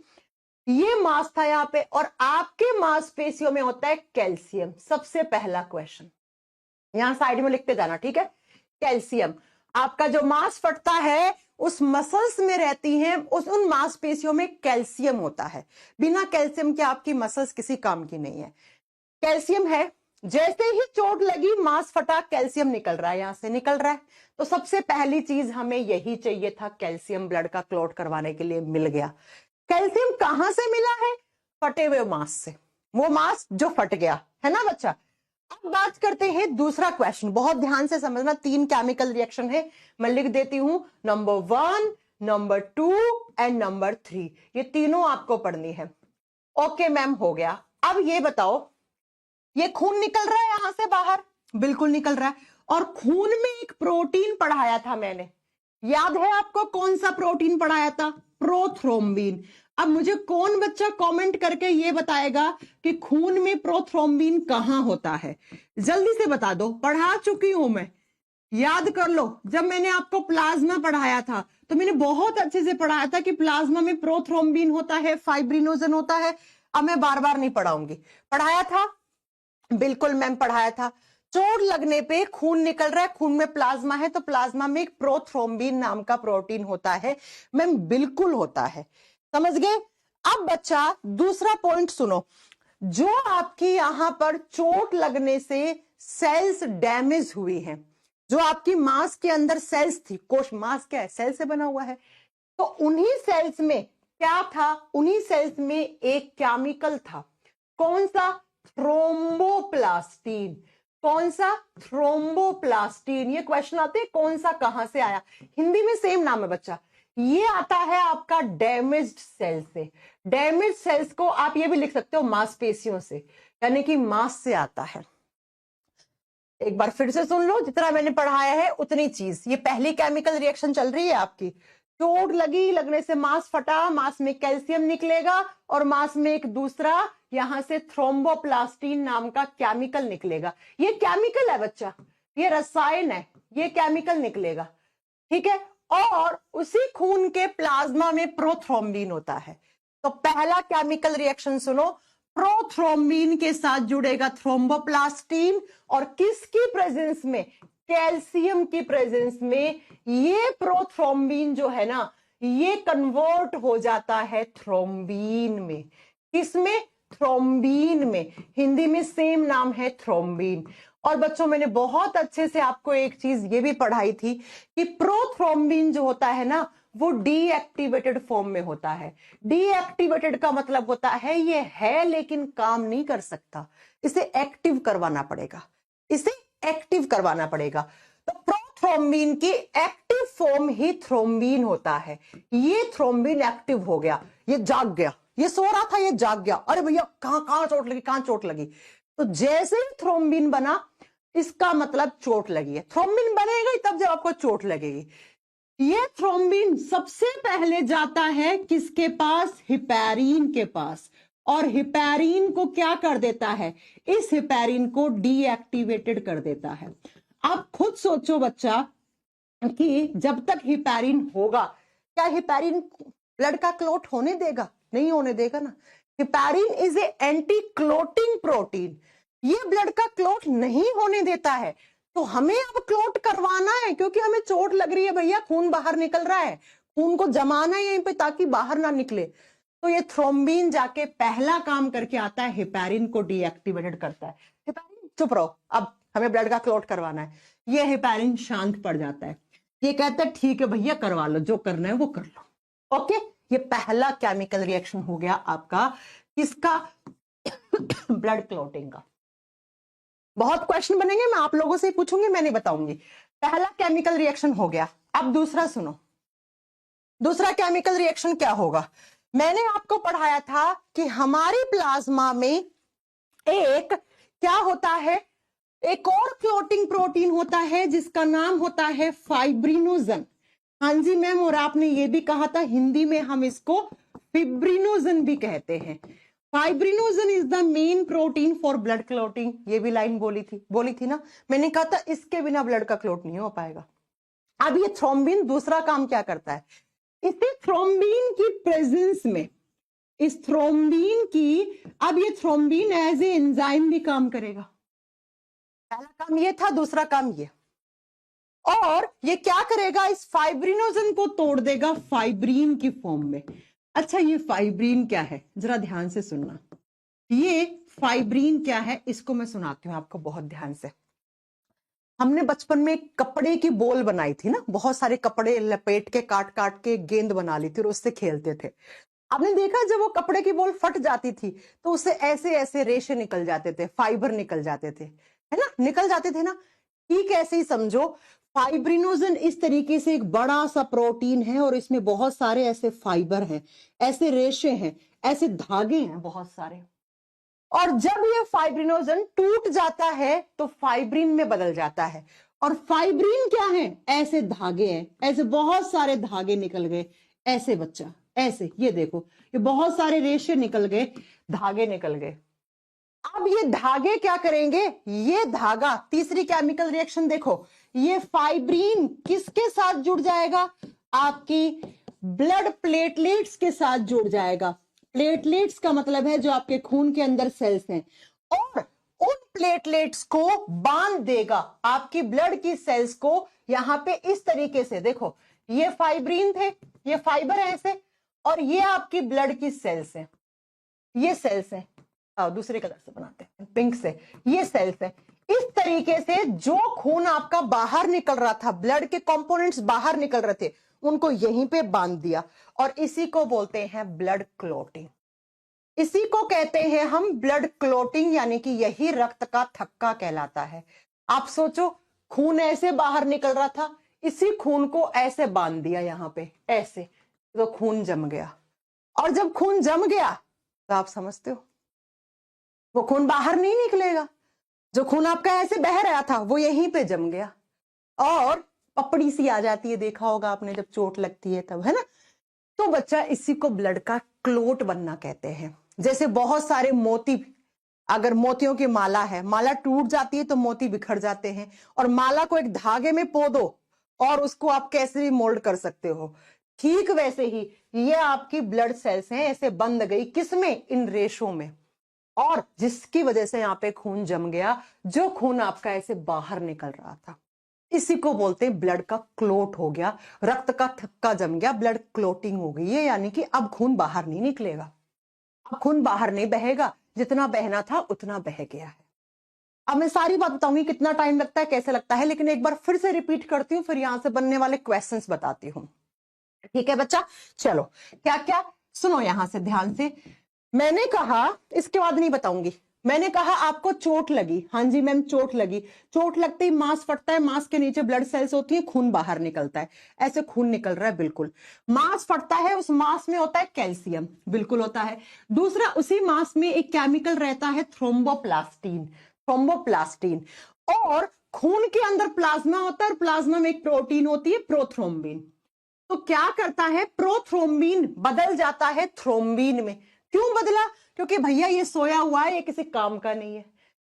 ये मांस था यहाँ पे, और आपके मांसपेशियों में होता है कैल्शियम। सबसे पहला क्वेश्चन यहां साइड में लिखते जाना, ठीक है। कैल्शियम, आपका जो मांस फटता है उस मसल्स में रहती हैं, उन मांसपेशियों में कैल्शियम होता है। बिना कैल्शियम के आपकी मसल्स किसी काम की नहीं है। कैल्शियम है, जैसे ही चोट लगी, मांस फटा, कैल्शियम निकल रहा है, यहां से निकल रहा है। तो सबसे पहली चीज हमें यही चाहिए था, कैल्शियम ब्लड का क्लॉट करवाने के लिए मिल गया। कैल्शियम कहां से मिला है, फटे हुए मांस से, वो मांस जो फट गया है ना बच्चा। अब बात करते हैं दूसरा क्वेश्चन, बहुत ध्यान से समझना, 3 केमिकल रिएक्शन है, मैं लिख देती हूं, नंबर 1, नंबर 2 एंड नंबर 3, ये तीनों आपको पढ़नी है। ओके मैम, हो गया। अब ये बताओ, ये खून निकल रहा है यहां से बाहर, बिल्कुल निकल रहा है, और खून में एक प्रोटीन पढ़ाया था मैंने, याद है आपको कौन सा प्रोटीन पढ़ाया था, प्रोथ्रोम्बिन। अब मुझे कौन बच्चा कमेंट करके ये बताएगा कि खून में प्रोथ्रोम्बिन कहां होता है, जल्दी से बता दो, पढ़ा चुकी हूं मैं, याद कर लो। जब मैंने आपको प्लाज्मा पढ़ाया था तो मैंने बहुत अच्छे से पढ़ाया था कि प्लाज्मा में प्रोथ्रोम्बिन होता है, फाइब्रिनोजन होता है। अब मैं बार बार नहीं पढ़ाऊंगी, पढ़ाया था, बिल्कुल मैम पढ़ाया था। चोट लगने पे खून निकल रहा है, खून में प्लाज्मा है, तो प्लाज्मा में एक प्रोथ्रोम्बिन नाम का प्रोटीन होता है मैम, बिल्कुल होता है, समझ गए। अब बच्चा दूसरा पॉइंट सुनो, जो आपकी यहां पर चोट लगने से सेल्स डैमेज हुई हैं, जो आपकी मांस के अंदर सेल्स थी, कोश, मांस क्या है, सेल से बना हुआ है, तो उन्हीं सेल्स में क्या था, उन्हीं सेल्स में एक केमिकल था, कौन सा, थ्रोम्बोप्लास्टिन। कौन सा? थ्रोम्बोप्लास्टिन। ये क्वेश्चन आते हैं कौन सा कहां से आया, हिंदी में सेम नाम है बच्चा। ये आता है आपका डैमेज्ड सेल से। डैमेज सेल्स को आप ये भी लिख सकते हो मांसपेशियों से, यानी कि मांस से आता है। एक बार फिर से सुन लो, जितना मैंने पढ़ाया है उतनी चीज। ये पहली केमिकल रिएक्शन चल रही है आपकी। चोट लगी, लगने से मांस फटा, मांस में कैल्शियम निकलेगा और मांस में एक दूसरा यहां से थ्रोम्बोप्लास्टिन नाम का केमिकल निकलेगा। ये केमिकल है बच्चा, ये रसायन है, ये केमिकल निकलेगा, ठीक है। और उसी खून के प्लाज्मा में प्रोथ्रोम्बिन होता है। तो पहला केमिकल रिएक्शन सुनो, प्रोथ्रोम्बिन के साथ जुड़ेगा थ्रोम्बोप्लास्टिन और किसकी प्रेजेंस में? कैल्शियम की प्रेजेंस में ये प्रोथ्रोम्बिन जो है ना, ये कन्वर्ट हो जाता है थ्रोम्बिन में। किसमें? थ्रोम्बिन में। हिंदी में सेम नाम है थ्रोम्बिन। और बच्चों मैंने बहुत अच्छे से आपको एक चीज ये भी पढ़ाई थी कि प्रोथ्रोम्बिन जो होता है ना, वो डीएक्टिवेटेड फॉर्म में होता है। डीएक्टिवेटेड का मतलब होता है ये है लेकिन काम नहीं कर सकता, इसे एक्टिव करवाना पड़ेगा, इसे एक्टिव करवाना पड़ेगा। तो प्रोथ्रोम्बिन की एक्टिव फॉर्म ही थ्रोम्बिन होता है। ये थ्रोम्बिन एक्टिव हो गया, ये जाग गया, ये सो रहा था, ये जाग गया, अरे भैया कहां चोट लगी, कहां चोट लगी। तो जैसे ही थ्रोम्बिन बना, इसका मतलब चोट लगी है। थ्रोम्बिन बनेगा ही तब जब आपको चोट लगेगी। ये थ्रोम्बिन सबसे पहले जाता है किसके पास? हिपैरिन के पास। और हिपैरिन को क्या कर देता है? इस हिपैरिन को डीएक्टिवेटेड कर देता है। आप खुद सोचो बच्चा कि जब तक हिपैरिन होगा, क्या हिपैरिन ब्लड का क्लॉट होने देगा? नहीं होने देगा ना। Heparin is a anti clotting protein, ये ब्लड का क्लॉट नहीं होने देता है। तो हमें अब क्लॉट करवाना है क्योंकि हमें चोट लग रही है भैया, खून बाहर निकल रहा है, खून को जमाना है यहीं पे ताकि बाहर ना निकले। तो ये थ्रोम्बिन जाके पहला काम करके आता है, हिपैरिन को डीएक्टिवेटेड करता है। हिपैरिन चुप रहो, अब हमें ब्लड का क्लॉट करवाना है। ये हिपैरिन शांत पड़ जाता है, ये कहता है ठीक है भैया करवा लो, जो करना है वो कर लो। ओके, ये पहला केमिकल रिएक्शन हो गया आपका किसका? ब्लड क्लॉटिंग का। बहुत क्वेश्चन बनेंगे, मैं आप लोगों से पूछूंगी, मैं नहीं बताऊंगी। पहला केमिकल रिएक्शन हो गया। अब दूसरा सुनो, दूसरा केमिकल रिएक्शन क्या होगा? मैंने आपको पढ़ाया था कि हमारी प्लाज्मा में एक क्या होता है, एक और क्लोटिंग प्रोटीन होता है जिसका नाम होता है फाइब्रिनोजन। हाँ जी मैम, और आपने ये भी कहा था हिंदी में हम इसको फिब्रिनोजन भी कहते हैं। Fibrinogen is the main protein for blood clotting. ये भी लाइन बोली थी ना मैंने, कहा था इसके बिना ब्लड का क्लॉट नहीं हो पाएगा। अब ये थ्रोम्बिन दूसरा काम क्या करता है? इसे थ्रोम्बिन की प्रेजेंस में, इस थ्रोम्बिन की, अब ये थ्रोम्बिन एज ए एंजाइम भी काम करेगा। पहला काम ये था, दूसरा काम ये। और ये क्या करेगा? इस फाइब्रिनोजन को तोड़ देगा फाइब्रिन की फॉर्म में। अच्छा, ये फाइब्रिन क्या है जरा ध्यान से सुनना। ये फाइब्रिन क्या है इसको मैं सुनाती हूं आपको बहुत ध्यान से। हमने बचपन में कपड़े की बॉल बनाई थी ना, बहुत सारे कपड़े लपेट के काट काट के गेंद बना ली थी और उससे खेलते थे। आपने देखा जब वो कपड़े की बॉल फट जाती थी तो उससे ऐसे ऐसे रेशे निकल जाते थे, फाइबर निकल जाते थे, है ना, निकल जाते थे ना। ठीक ऐसे ही समझो, फाइब्रिनोजन इस तरीके से एक बड़ा सा प्रोटीन है और इसमें बहुत सारे ऐसे फाइबर हैं, ऐसे रेशे हैं, ऐसे धागे हैं बहुत सारे। और जब ये फाइब्रिनोजन टूट जाता है तो फाइब्रिन में बदल जाता है। और फाइब्रिन क्या है? ऐसे धागे हैं, ऐसे बहुत सारे धागे निकल गए, ऐसे बच्चा, ऐसे ये देखो, ये बहुत सारे रेशे निकल गए, धागे निकल गए। अब ये धागे क्या करेंगे? ये धागा, तीसरी केमिकल रिएक्शन देखो, ये फाइब्रिन किसके साथ जुड़ जाएगा? आपकी ब्लड प्लेटलेट्स के साथ जुड़ जाएगा। प्लेटलेट्स का मतलब है जो आपके खून के अंदर सेल्स हैं, और उन प्लेटलेट्स को बांध देगा आपकी ब्लड की सेल्स को यहां पे इस तरीके से। देखो, ये फाइब्रिन थे, ये फाइबर है ऐसे, और ये आपकी ब्लड की सेल्स हैं, ये सेल्स हैं। दूसरे कलर से बनाते हैं, पिंक से, ये सेल्स हैं। इस तरीके से जो खून आपका बाहर निकल रहा था, ब्लड के कंपोनेंट्स बाहर निकल रहे थे, उनको यहीं पे बांध दिया, और इसी को बोलते हैं ब्लड क्लॉटिंग। इसी को कहते हैं हम ब्लड क्लोटिंग, यानी कि यही रक्त का थक्का कहलाता है। आप सोचो, खून ऐसे बाहर निकल रहा था, इसी खून को ऐसे बांध दिया यहां पे ऐसे, तो खून जम गया। और जब खून जम गया तो आप समझते हो वो खून बाहर नहीं निकलेगा। जो खून आपका ऐसे बह रहा था वो यहीं पे जम गया और पपड़ी सी आ जाती है, देखा होगा आपने जब चोट लगती है तब, है ना। तो बच्चा इसी को ब्लड का क्लोट बनना कहते हैं। जैसे बहुत सारे मोती, अगर मोतियों की माला है, माला टूट जाती है तो मोती बिखर जाते हैं, और माला को एक धागे में पो दो और उसको आप कैसे भी मोल्ड कर सकते हो। ठीक वैसे ही ये आपकी ब्लड सेल्स हैं, ऐसे बंध गई किसमें, इन रेशों में, और जिसकी वजह से यहाँ पे खून जम गया, जो खून आपका ऐसे बाहर निकल रहा था। इसी को बोलते हैं ब्लड का क्लोट हो गया, रक्त का थक्का जम गया, ब्लड क्लोटिंग हो गई है, यानी कि अब खून बाहर नहीं निकलेगा, अब खून बाहर नहीं बहेगा, जितना बहना था उतना बह गया है। अब मैं सारी बात बताऊंगी, कितना टाइम लगता है, कैसे लगता है, लेकिन एक बार फिर से रिपीट करती हूँ, फिर यहां से बनने वाले क्वेश्चंस बताती हूँ। ठीक है बच्चा, चलो क्या क्या सुनो यहां से ध्यान से। मैंने कहा, इसके बाद नहीं बताऊंगी, मैंने कहा आपको चोट लगी, हाँ जी मैम चोट लगी, चोट लगते ही मांस फटता है, मांस के नीचे ब्लड सेल्स होती है, खून बाहर निकलता है, ऐसे खून निकल रहा है, बिल्कुल। मांस फटता है, उस मांस में होता है कैल्शियम, बिल्कुल होता है। दूसरा, उसी मांस में एक केमिकल रहता है थ्रोम्बोप्लास्टिन, थ्रोम्बोप्लास्टिन। और खून के अंदर प्लाज्मा होता है, और प्लाज्मा में एक प्रोटीन होती है प्रोथ्रोम्बिन। तो क्या करता है, प्रोथ्रोम्बिन बदल जाता है थ्रोम्बिन में। क्यों बदला, क्योंकि भैया ये सोया हुआ है, ये किसी काम का नहीं है,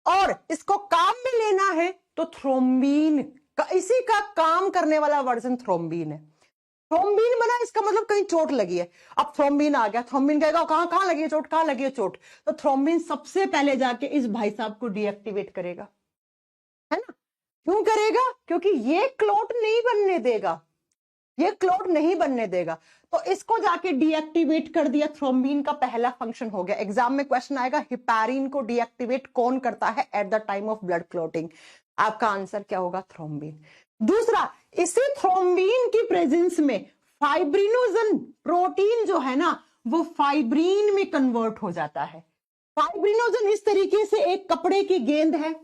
और इसको काम में लेना है, तो थ्रोम्बिन का, इसी का काम करने वाला वर्जन थ्रोम्बिन है। थ्रोम्बिन बना, इसका मतलब कहीं चोट लगी है। अब थ्रोम्बिन आ गया, थ्रोम्बिन कहेगा कहां कहां लगी है चोट, कहां लगी है चोट, तो थ्रोम्बिन सबसे पहले जाके इस भाई साहब को डीएक्टिवेट करेगा, है ना। क्यों करेगा, क्योंकि ये क्लोट नहीं बनने देगा, ये क्लोट नहीं बनने देगा, तो इसको जाके डीएक्टिवेट कर दिया। थ्रोम्बिन का पहला फंक्शन हो गया। एग्जाम में क्वेश्चन आएगा, हिपैरिन को डीएक्टिवेट कौन करता है at the time of blood clotting, आपका आंसर क्या होगा, थ्रोम्बिन। दूसरा, इसी थ्रोम्बिन की प्रेजेंस में फाइब्रिनोजन प्रोटीन जो है ना, वो फाइब्रिन में कन्वर्ट हो जाता है। फाइब्रिनोजन इस तरीके से एक कपड़े की गेंद है,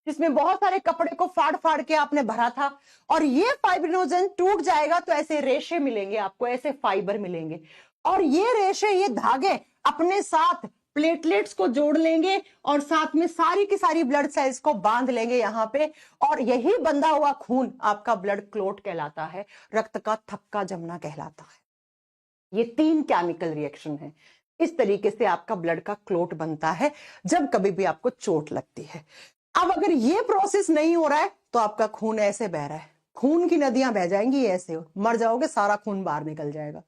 जिसमें बहुत सारे कपड़े को फाड़ फाड़ के आपने भरा था, और ये फाइब्रिनोजन टूट जाएगा तो ऐसे रेशे मिलेंगे आपको, ऐसे फाइबर मिलेंगे, और ये रेशे, ये धागे अपने साथ प्लेटलेट्स को जोड़ लेंगे, और साथ में सारी की सारी ब्लड सेल्स को बांध लेंगे यहां पे, और यही बंधा हुआ खून आपका ब्लड क्लोट कहलाता है, रक्त का थक्का जमना कहलाता है। ये 3 केमिकल रिएक्शन है। इस तरीके से आपका ब्लड का क्लोट बनता है जब कभी भी आपको चोट लगती है। अब अगर ये प्रोसेस नहीं हो रहा है तो आपका खून ऐसे बह रहा है, खून की नदियां बह जाएंगी, ऐसे मर जाओगे, सारा खून बाहर निकल जाएगा।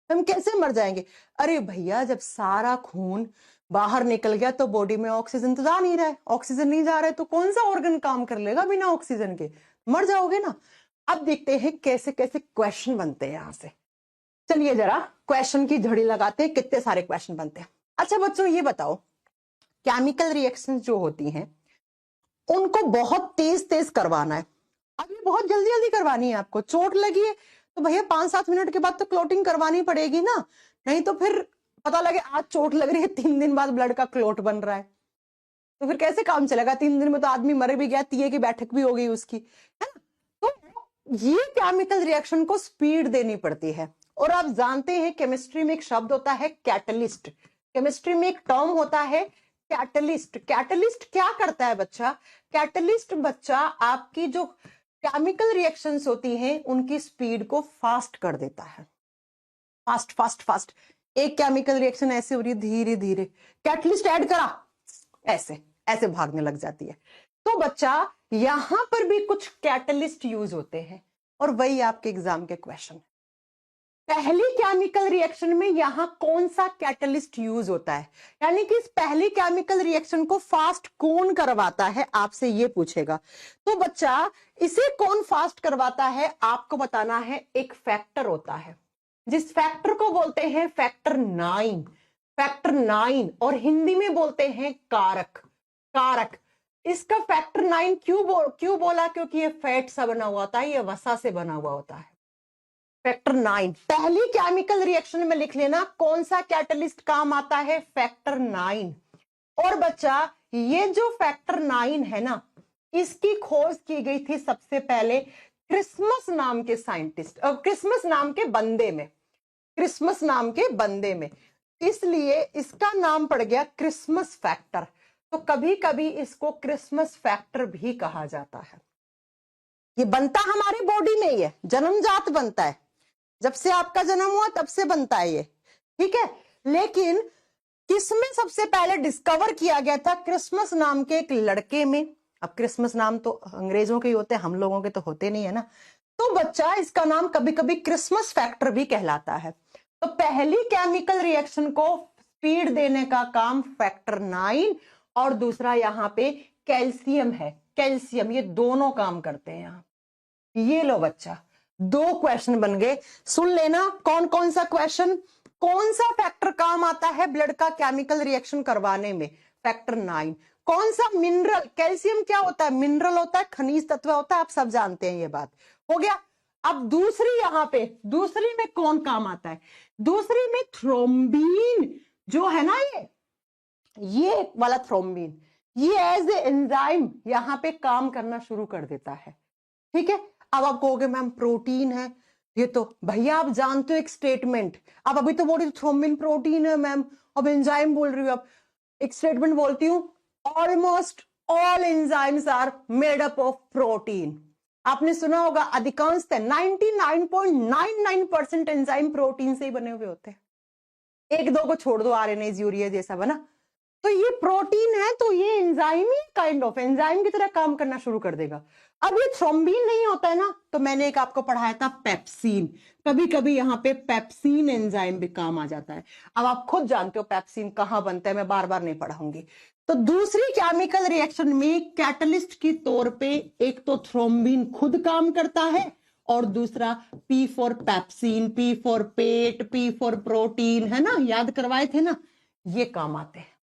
हम कैसे मर जाएंगे, अरे भैया जब सारा खून बाहर निकल गया तो बॉडी में ऑक्सीजन तो जा नहीं रहा है, ऑक्सीजन नहीं जा रहा है तो कौन सा ऑर्गन काम कर लेगा बिना ऑक्सीजन के, मर जाओगे ना। अब देखते हैं कैसे कैसे क्वेश्चन बनते हैं यहां से। चलिए जरा क्वेश्चन की झड़ी लगाते हैं, कितने सारे क्वेश्चन बनते हैं। अच्छा बच्चों ये बताओ, केमिकल रिएक्शन जो होती हैं उनको बहुत तेज तेज करवाना है, अब ये बहुत जल्दी जल्दी करवानी है आपको, चोट लगी है तो भैया 5-7 मिनट के बाद तो क्लोटिंग करवानी पड़ेगी ना, नहीं तो फिर पता लगे आज चोट लग रही है 3 दिन बाद ब्लड का क्लोट बन रहा है, तो फिर कैसे काम चलेगा, 3 दिन में तो आदमी मर भी गया, तीये की बैठक भी हो गई उसकी, है ना। तो ये केमिकल रिएक्शन को स्पीड देनी पड़ती है। और आप जानते हैं केमिस्ट्री में एक शब्द होता है कैटलिस्ट, केमिस्ट्री में एक टर्म होता है कैटलिस्ट। कैटलिस्ट क्या करता है बच्चा, कैटलिस्ट बच्चा आपकी जो केमिकल रिएक्शंस होती हैं उनकी स्पीड को फास्ट कर देता है, फास्ट फास्ट फास्ट। एक केमिकल रिएक्शन ऐसे हो रही है धीरे धीरे, कैटलिस्ट ऐड करा, ऐसे ऐसे भागने लग जाती है। तो बच्चा यहां पर भी कुछ कैटलिस्ट यूज होते हैं, और वही आपके एग्जाम के क्वेश्चन। पहली केमिकल रिएक्शन में यहां कौन सा कैटलिस्ट यूज होता है, यानी कि इस पहली केमिकल रिएक्शन को फास्ट कौन करवाता है, आपसे ये पूछेगा। तो बच्चा इसे कौन फास्ट करवाता है आपको बताना है, एक फैक्टर होता है, जिस फैक्टर को बोलते हैं फैक्टर 9, फैक्टर 9, और हिंदी में बोलते हैं कारक, कारक। इसका फैक्टर 9 क्यों बोला, क्योंकि ये फैट से बना हुआ होता है, ये वसा से बना हुआ होता है। फैक्टर 9। पहली केमिकल रिएक्शन में लिख लेना कौन सा कैटलिस्ट काम आता है, फैक्टर 9। और बच्चा ये जो फैक्टर 9 है ना, इसकी खोज की गई थी सबसे पहले क्रिसमस नाम के साइंटिस्ट, क्रिसमस नाम के बंदे में, क्रिसमस नाम के बंदे में, इसलिए इसका नाम पड़ गया क्रिसमस फैक्टर। तो कभी कभी इसको क्रिसमस फैक्टर भी कहा जाता है। ये बनता हमारी बॉडी में ही है, जन्मजात बनता है, जब से आपका जन्म हुआ तब से बनता है ये, ठीक है। लेकिन किसमें सबसे पहले डिस्कवर किया गया था, क्रिसमस नाम के एक लड़के में। अब क्रिसमस नाम तो अंग्रेजों के ही होते हैं, हम लोगों के तो होते नहीं है ना। तो बच्चा इसका नाम कभी कभी क्रिसमस फैक्टर भी कहलाता है। तो पहली केमिकल रिएक्शन को स्पीड देने का काम फैक्टर 9 और दूसरा यहाँ पे कैल्शियम है, कैल्शियम, ये दोनों काम करते हैं यहाँ। ये लो बच्चा, 2 क्वेश्चन बन गए, सुन लेना कौन कौन सा क्वेश्चन। कौन सा फैक्टर काम आता है ब्लड का केमिकल रिएक्शन करवाने में, फैक्टर 9। कौन सा मिनरल, कैल्शियम क्या होता है, मिनरल होता है, खनिज तत्व होता है, आप सब जानते हैं ये बात, हो गया। अब दूसरी यहां पे, दूसरी में कौन काम आता है, दूसरी में थ्रोम्बीन जो है ना, ये वाला थ्रोम्बीन, ये एज ए एंजाइम यहां पे काम करना शुरू कर देता है, ठीक है। अब आप कहोगे मैम प्रोटीन है, ये तो भैया आप जानते हो एक स्टेटमेंट, अब अभी तो बोल रही थ्रोम्बिन प्रोटीन है मैम, अब एंजाइम बोल रही हो आप। एक स्टेटमेंट बोलती हूं, almost all enzymes are made up of protein. आपने सुना होगा अधिकांशतः 99.99% एंजाइम प्रोटीन से ही बने हुए होते हैं, एक दो को छोड़ दो, आरएनएज, यूरिया जैसा बना, तो ये प्रोटीन है, तो ये enzyme he kind of enzyme की तरह काम करना शुरू कर देगा। अब ये थ्रोम्बिन नहीं होता है ना, तो मैंने एक आपको पढ़ाया था पेप्सिन, कभी कभी यहाँ पे पेप्सिन एंजाइम भी काम आ जाता है। अब आप खुद जानते हो पेप्सिन कहां बनता है, मैं बार बार नहीं पढ़ाऊंगी। तो दूसरी केमिकल रिएक्शन में कैटलिस्ट के तौर पे एक तो थ्रोम्बिन खुद काम करता है, और दूसरा P for pepsin, P for pet, P for protein, है ना, याद करवाए थे ना, ये काम आते हैं।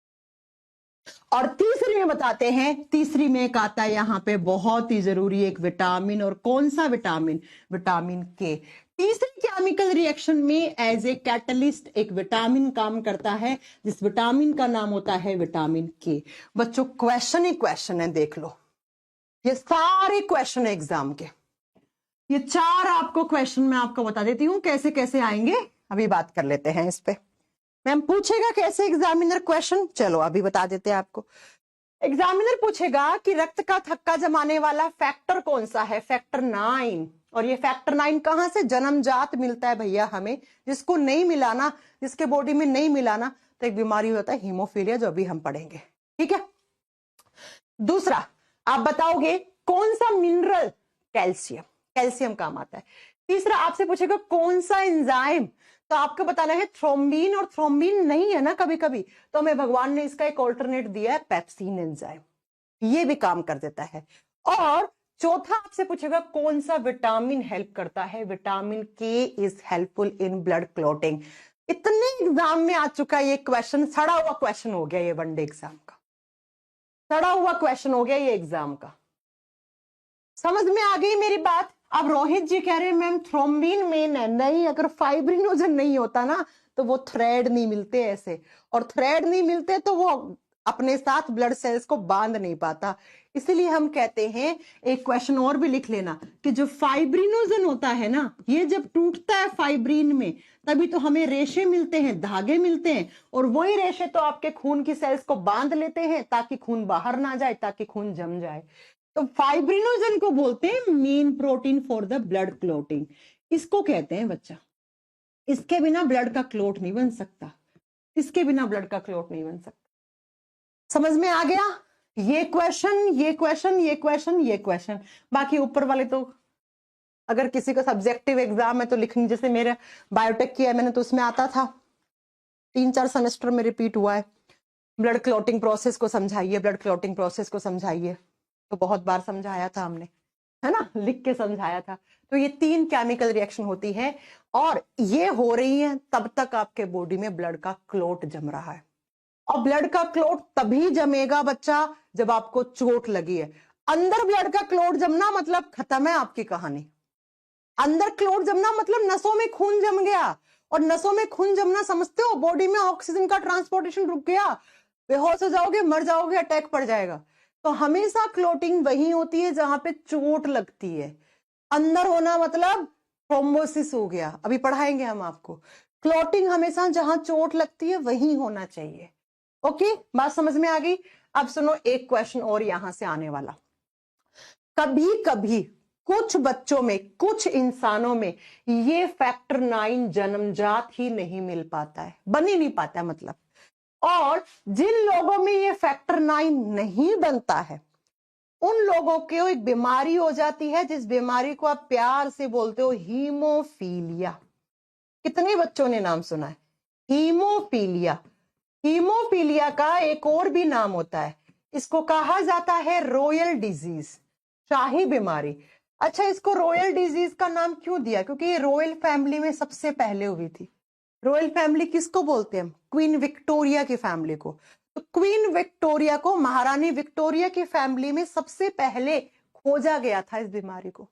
और तीसरी में बताते हैं, तीसरी में एक आता है यहां पे बहुत ही जरूरी एक विटामिन, और कौन सा विटामिन, विटामिन के। तीसरी केमिकल रिएक्शन में एज ए कैटलिस्ट एक विटामिन काम करता है, जिस विटामिन का नाम होता है विटामिन के। बच्चों क्वेश्चन ही क्वेश्चन है, देख लो, ये सारे क्वेश्चन है एग्जाम के, ये 4 आपको क्वेश्चन मैं आपको बता देती हूं कैसे कैसे आएंगे, अभी बात कर लेते हैं इस पे। मैम पूछेगा कैसे एग्जामिनर क्वेश्चन, चलो अभी बता देते हैं आपको। एग्जामिनर पूछेगा कि रक्त का थक्का जमाने वाला फैक्टर कौन सा है, फैक्टर 9। और ये फैक्टर 9 कहां से, जन्मजात मिलता है भैया हमें, जिसको नहीं मिलाना, जिसके बॉडी में नहीं मिलाना तो एक बीमारी होता है हीमोफीलिया, जो अभी हम पढ़ेंगे, ठीक है। दूसरा आप बताओगे कौन सा मिनरल, कैल्शियम, कैल्शियम काम आता है। तीसरा आपसे पूछेगा कौन सा एंजाइम, तो आपको बताना है थ्रोम्बिन, और थ्रोम्बिन नहीं है ना कभी कभी, तो हमें भगवान ने इसका एक ऑल्टरनेट दिया है पेप्सिन एंजाइम, ये भी काम कर देता है। और चौथा आपसे पूछेगा कौन सा विटामिन हेल्प करता है, विटामिन के is helpful in blood clotting. इतने एग्जाम में आ चुका है ये क्वेश्चन, सड़ा हुआ क्वेश्चन हो गया ये वनडे एग्जाम का, सड़ा हुआ क्वेश्चन हो गया ये एग्जाम का। समझ में आ गई मेरी बात। अब रोहित जी कह रहे हैं मैम थ्रोम्बिन मेन है, नहीं, अगर फाइब्रिनोजन नहीं होता ना तो वो थ्रेड नहीं मिलते ऐसे, और थ्रेड नहीं मिलते तो वो अपने साथ ब्लड सेल्स को बांध नहीं पाता। इसलिए हम कहते हैं, एक क्वेश्चन और भी लिख लेना, कि जो फाइब्रिनोजन होता है ना, ये जब टूटता है फाइब्रिन में, तभी तो हमें रेशे मिलते हैं, धागे मिलते हैं, और वही रेशे तो आपके खून की सेल्स को बांध लेते हैं ताकि खून बाहर ना जाए, ताकि खून जम जाए। तो फाइब्रिनोजन को बोलते हैं main protein for the blood clotting, इसको कहते हैं बच्चा। इसके बिना ब्लड का क्लोट नहीं बन सकता, इसके बिना ब्लड का क्लोट नहीं बन सकता। समझ में आ गया, ये क्वेश्चन, ये क्वेश्चन, ये क्वेश्चन, ये क्वेश्चन। बाकी ऊपर वाले तो अगर किसी का सब्जेक्टिव एग्जाम है तो लिखनी, जैसे मेरे बायोटेक किया है मैंने, तो उसमें आता था, 3-4 सेमेस्टर में रिपीट हुआ है, ब्लड क्लॉटिंग प्रोसेस को समझाइए, ब्लड क्लॉटिंग प्रोसेस को समझाइए, तो बहुत बार समझाया था हमने, है ना, लिख के समझाया था। तो ये 3 केमिकल रिएक्शन होती है, और ये हो रही है तब तक आपके बॉडी में ब्लड का क्लोट जम रहा है। और ब्लड का क्लोट तभी जमेगा बच्चा जब आपको चोट लगी है। अंदर ब्लड का क्लोट जमना मतलब खत्म है आपकी कहानी, अंदर क्लोट जमना मतलब नसों में खून जम गया, और नसों में खून जमना समझते हो, बॉडी में ऑक्सीजन का ट्रांसपोर्टेशन रुक गया, बेहोश हो जाओगे, मर जाओगे, अटैक पड़ जाएगा। तो हमेशा क्लोटिंग वही होती है जहां पे चोट लगती है। अंदर होना मतलब थ्रोम्बोसिस हो गया, अभी पढ़ाएंगे हम आपको। क्लोटिंग हमेशा जहां चोट लगती है वही होना चाहिए। ओके, बात समझ में आ गई। अब सुनो एक क्वेश्चन और यहां से आने वाला। कभी कभी कुछ बच्चों में, कुछ इंसानों में ये फैक्टर 9 जन्मजात ही नहीं मिल पाता है, बन ही नहीं पाता है मतलब। और जिन लोगों में ये फैक्टर 9 नहीं बनता है उन लोगों को एक बीमारी हो जाती है, जिस बीमारी को आप प्यार से बोलते हो हीमोफीलिया। कितने बच्चों ने नाम सुना है हीमोफीलिया? हीमोफीलिया का एक और भी नाम होता है, इसको कहा जाता है रॉयल डिजीज, शाही बीमारी। अच्छा, इसको रॉयल डिजीज का नाम क्यों दिया? क्योंकि ये रॉयल फैमिली में सबसे पहले हुई थी। रॉयल फैमिली किसको बोलते हैं? क्वीन विक्टोरिया की फैमिली को। तो क्वीन विक्टोरिया को, महारानी विक्टोरिया की फैमिली में सबसे पहले खोजा गया था इस बीमारी को,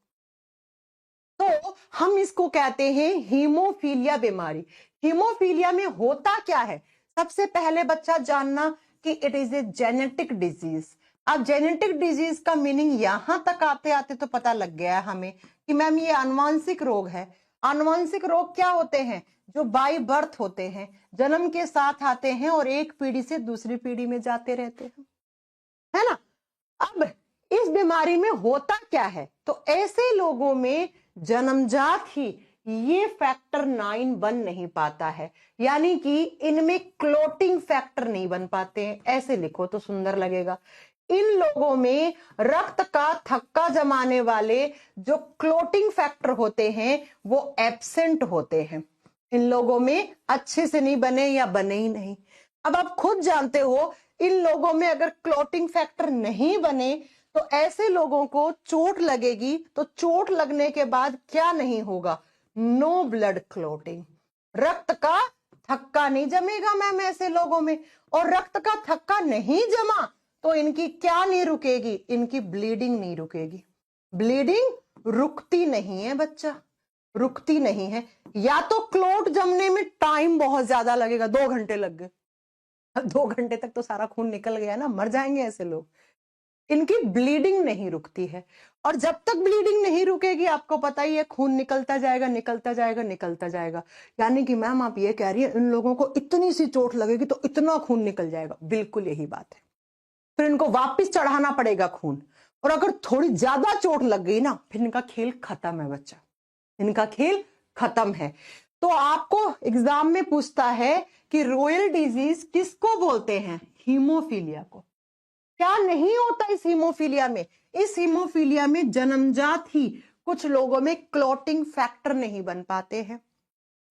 तो हम इसको कहते हैं हीमोफीलिया बीमारी। हीमोफीलिया में होता क्या है? सबसे पहले बच्चा जानना कि it is a genetic disease. अब जेनेटिक डिजीज का मीनिंग यहां तक आते आते तो पता लग गया है हमें कि मैम ये आनुवांशिक रोग है। आनुवांशिक रोग क्या होते हैं? जो बाय बर्थ होते हैं, जन्म के साथ आते हैं और एक पीढ़ी से दूसरी पीढ़ी में जाते रहते हैं, है ना। अब इस बीमारी में होता क्या है? तो ऐसे लोगों में जन्मजात ही ये फैक्टर 9 बन नहीं पाता है, यानी कि इनमें क्लोटिंग फैक्टर नहीं बन पाते हैं। ऐसे लिखो तो सुंदर लगेगा। इन लोगों में रक्त का थक्का जमाने वाले जो क्लोटिंग फैक्टर होते हैं वो एब्सेंट होते हैं। इन लोगों में अच्छे से नहीं बने या बने ही नहीं। अब आप खुद जानते हो, इन लोगों में अगर क्लोटिंग फैक्टर नहीं बने तो ऐसे लोगों को चोट लगेगी, तो चोट लगने के बाद क्या नहीं होगा? नो ब्लड क्लोटिंग, रक्त का थक्का नहीं जमेगा मैम ऐसे लोगों में। और रक्त का थक्का नहीं जमा तो इनकी क्या नहीं रुकेगी? इनकी ब्लीडिंग नहीं रुकेगी। ब्लीडिंग रुकती नहीं है बच्चा, रुकती नहीं है। या तो क्लोट जमने में टाइम बहुत ज्यादा लगेगा, 2 घंटे लग गए, 2 घंटे तक तो सारा खून निकल गया ना, मर जाएंगे ऐसे लोग। इनकी ब्लीडिंग नहीं रुकती है, और जब तक ब्लीडिंग नहीं रुकेगी आपको पता ही है खून निकलता जाएगा, निकलता जाएगा, निकलता जाएगा। यानी कि मैम आप ये कह रही है इन लोगों को इतनी सी चोट लगेगी तो इतना खून निकल जाएगा, बिल्कुल यही बात है। फिर इनको वापस चढ़ाना पड़ेगा खून, और अगर थोड़ी ज्यादा चोट लग गई ना फिर इनका खेल खत्म है बच्चा, इनका खेल खत्म है। तो आपको एग्जाम में पूछता है कि रॉयल डिजीज किसको बोलते हैं? हीमोफीलिया को। क्या नहीं होता इस हीमोफीलिया में? इस हीमोफीलिया में जन्मजात ही कुछ लोगों में क्लॉटिंग फैक्टर नहीं बन पाते हैं,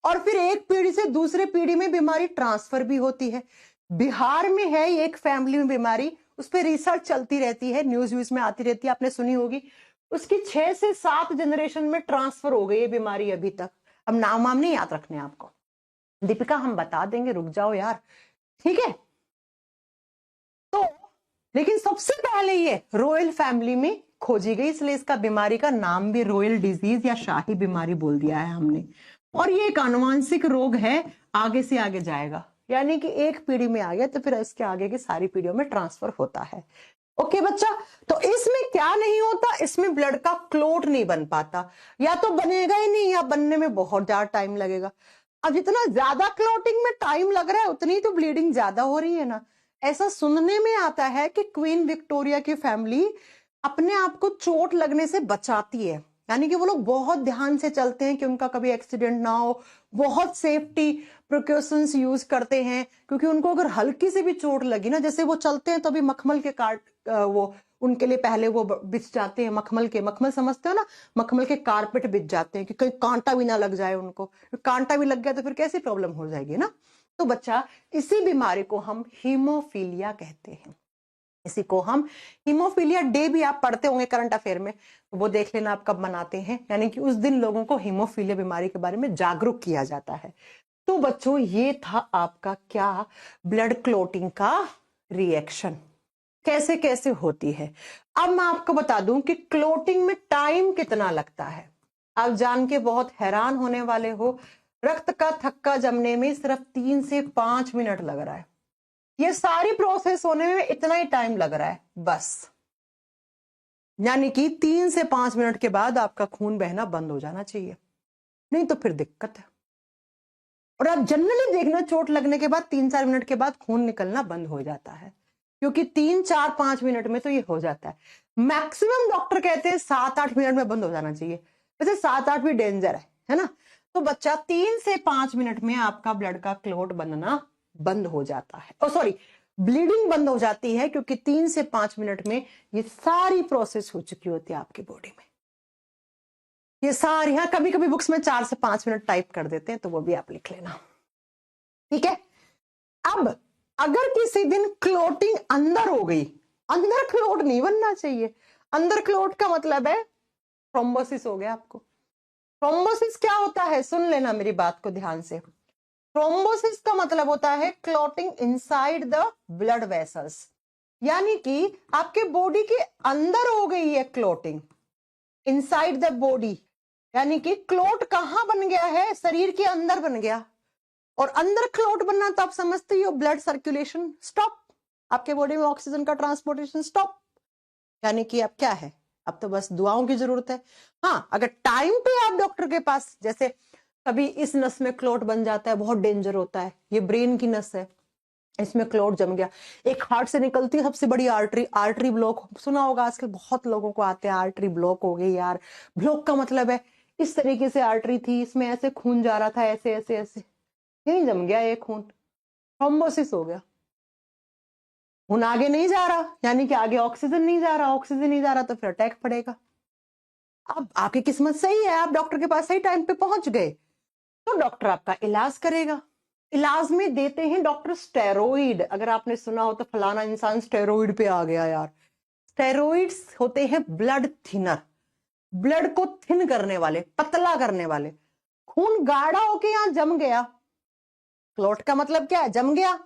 और फिर एक पीढ़ी से दूसरे पीढ़ी में बीमारी ट्रांसफर भी होती है। बिहार में है एक फैमिली में बीमारी, उस पर रिसर्च चलती रहती है, न्यूज में आती रहती है, आपने सुनी होगी। उसकी 6 से 7 जनरेशन में ट्रांसफर हो गई है बीमारी अभी तक। अब नाम वाम नहीं याद रखने आपको, दीपिका हम बता देंगे, रुक जाओ यार, ठीक है। तो लेकिन सबसे पहले ये रॉयल फैमिली में खोजी गई, इसलिए इसका बीमारी का नाम भी रॉयल डिजीज या शाही बीमारी बोल दिया है हमने। और ये एक आनुवांशिक रोग है, आगे से आगे जाएगा, यानी कि एक पीढ़ी में आ गया तो फिर इसके आगे की सारी पीढ़ियों में ट्रांसफर होता है। ओके बच्चा, तो इसमें क्या नहीं होता? इसमें ब्लड का क्लोट नहीं बन पाता, या तो बनेगा ही नहीं या बनने में बहुत ज्यादा टाइम लगेगा। अब जितना ज्यादा क्लोटिंग में टाइम लग रहा है उतनी तो ब्लीडिंग ज्यादा हो रही है ना। ऐसा सुनने में आता है कि क्वीन विक्टोरिया की फैमिली अपने आप को चोट लगने से बचाती है, यानी कि वो लोग बहुत ध्यान से चलते हैं कि उनका कभी एक्सीडेंट ना हो, बहुत सेफ्टी प्रिकॉशंस यूज करते हैं, क्योंकि उनको अगर हल्की से भी चोट लगी ना, जैसे वो चलते हैं तो अभी मखमल के वो उनके लिए पहले वो बिछ जाते हैं, मखमल समझते हो ना, मखमल के कारपेट बिछ जाते हैं कि कहीं कांटा भी ना लग जाए उनको, कांटा भी लग गया तो फिर कैसी प्रॉब्लम हो जाएगी ना। तो बच्चा, इसी बीमारी को हम हीमोफीलिया कहते हैं। इसी को हम हीमोफीलिया डे भी आप पढ़ते होंगे करंट अफेयर में, तो वो देख लेना आप कब मनाते हैं, यानी कि उस दिन लोगों को हीमोफीलिया बीमारी के बारे में जागरूक किया जाता है। तो बच्चों, ये था आपका क्या, ब्लड क्लोटिंग का रिएक्शन कैसे कैसे होती है। अब मैं आपको बता दूं कि क्लोटिंग में टाइम कितना लगता है। आप जान के बहुत हैरान होने वाले हो, रक्त का थक्का जमने में सिर्फ 3 से 5 मिनट लग रहा है। ये सारी प्रोसेस होने में इतना ही टाइम लग रहा है बस। यानी कि 3 से 5 मिनट के बाद आपका खून बहना बंद हो जाना चाहिए, नहीं तो फिर दिक्कत है। और आप जनरली देखना, चोट लगने के बाद 3-4 मिनट के बाद खून निकलना बंद हो जाता है, क्योंकि 3-4-5 मिनट में तो ये हो जाता है। मैक्सिमम डॉक्टर कहते हैं 7-8 मिनट में बंद हो जाना चाहिए। वैसे 7-8 भी डेंजर है ना। तो बच्चा 3 से 5 मिनट में आपका ब्लड का क्लॉट बनना बंद हो जाता है, ओ सॉरी, ब्लीडिंग बंद हो जाती है, क्योंकि 3 से 5 मिनट में ये सारी प्रोसेस हो चुकी होती है आपकी बॉडी में। ये सारी, हाँ कभी कभी बुक्स में 4 से 5 मिनट टाइप कर देते हैं, तो वो भी आप लिख लेना, ठीक है। अब अगर किसी दिन क्लोटिंग अंदर हो गई, अंदर क्लोट नहीं बनना चाहिए। अंदर क्लोट का मतलब है थ्रोम्बोसिस हो गया आपको। थ्रोम्बोसिस क्या होता है, सुन लेना मेरी बात को ध्यान से। थ्रोम्बोसिस का मतलब होता है clotting inside the blood vessels, यानी कि आपके बॉडी के अंदर हो गई है क्लॉटिंग, इनसाइड द बॉडी। यानी कि क्लॉट कहां बन गया है, शरीर के अंदर बन गया। और अंदर क्लॉट बनना तो आप समझते ही हो, ब्लड सर्कुलेशन स्टॉप, आपके बॉडी में ऑक्सीजन का ट्रांसपोर्टेशन स्टॉप। यानी कि अब क्या है, अब तो बस दुआओं की जरूरत है। हाँ, अगर टाइम पे आप डॉक्टर के पास, जैसे कभी इस नस में क्लॉट बन जाता है, बहुत डेंजर होता है, ये ब्रेन की नस है, इसमें क्लॉट जम गया। एक हार्ट से निकलती है सबसे बड़ी आर्टरी, आर्टरी ब्लॉक सुना होगा, आजकल बहुत लोगों को आते हैं आर्टरी ब्लॉक हो गई यार। ब्लॉक का मतलब है इस तरीके से आर्टरी थी, इसमें ऐसे खून जा रहा था, ऐसे ऐसे ऐसे, यही जम गया ये खून, थ्रोम्बोसिस हो गया। खून आगे नहीं जा रहा, यानी कि आगे ऑक्सीजन नहीं जा रहा, ऑक्सीजन नहीं जा रहा तो फिर अटैक पड़ेगा। अब आपकी किस्मत सही है, आप डॉक्टर के पास सही टाइम पे पहुंच गए, तो डॉक्टर आपका इलाज करेगा। इलाज में देते हैं डॉक्टर स्टेरॉइड। अगर आपने सुना हो तो फलाना इंसान स्टेरॉइड पे आ गया यार। स्टेरॉइड्स होते हैं ब्लड थिनर, ब्लड को थिन करने वाले, पतला करने वाले। खून गाढ़ा होके यहां जम गया, क्लॉट का मतलब क्या है, जम गया।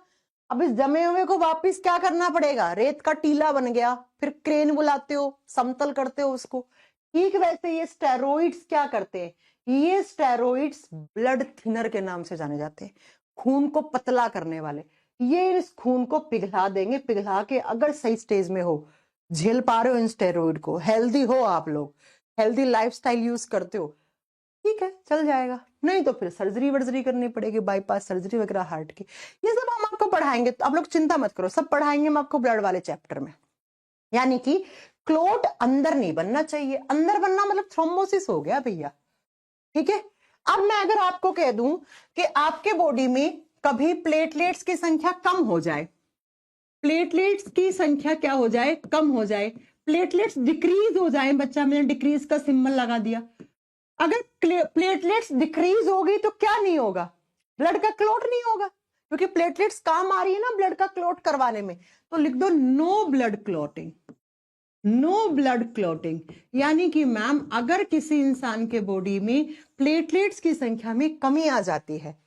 अब इस जमे हुए को वापस क्या करना पड़ेगा, रेत का टीला बन गया, फिर क्रेन बुलाते हो, समतल करते हो उसको। ठीक वैसे ये स्टेरॉइड्स क्या करते हैं, ये स्टेरॉइड्स ब्लड थिनर के नाम से जाने जाते हैं, खून को पतला करने वाले। ये इस खून को पिघला देंगे, पिघला के अगर सही स्टेज में हो, झेल पा रहे हो इन स्टेरॉइड को, हेल्दी हो आप लोग, हेल्दी लाइफस्टाइल यूज करते हो, ठीक है चल जाएगा। नहीं तो फिर सर्जरी वर्जरी करनी पड़ेगी, बाईपास सर्जरी वगैरह हार्ट की। ये सब हम आपको पढ़ाएंगे, तो आप लोग चिंता मत करो, सब पढ़ाएंगे हम आपको ब्लड वाले चैप्टर में। यानी कि क्लॉट अंदर नहीं बनना चाहिए, अंदर बनना मतलब थ्रोम्बोसिस हो गया भैया, ठीक है। अब मैं अगर आपको कह दूं कि आपके बॉडी में कभी प्लेटलेट्स की संख्या कम हो जाए, प्लेटलेट्स की संख्या क्या हो जाए, कम हो जाए, प्लेटलेट्स डिक्रीज हो जाए, बच्चा मैंने डिक्रीज का सिंबल लगा दिया। अगर प्लेटलेट्स डिक्रीज होगी तो क्या नहीं होगा, ब्लड का क्लॉट नहीं होगा, क्योंकि प्लेटलेट्स काम आ रही है ना ब्लड का क्लॉट करवाने में। तो लिख दो no blood clotting, no blood clotting. यानी कि मैम अगर किसी इंसान के बॉडी में प्लेटलेट्स की संख्या में कमी आ जाती है,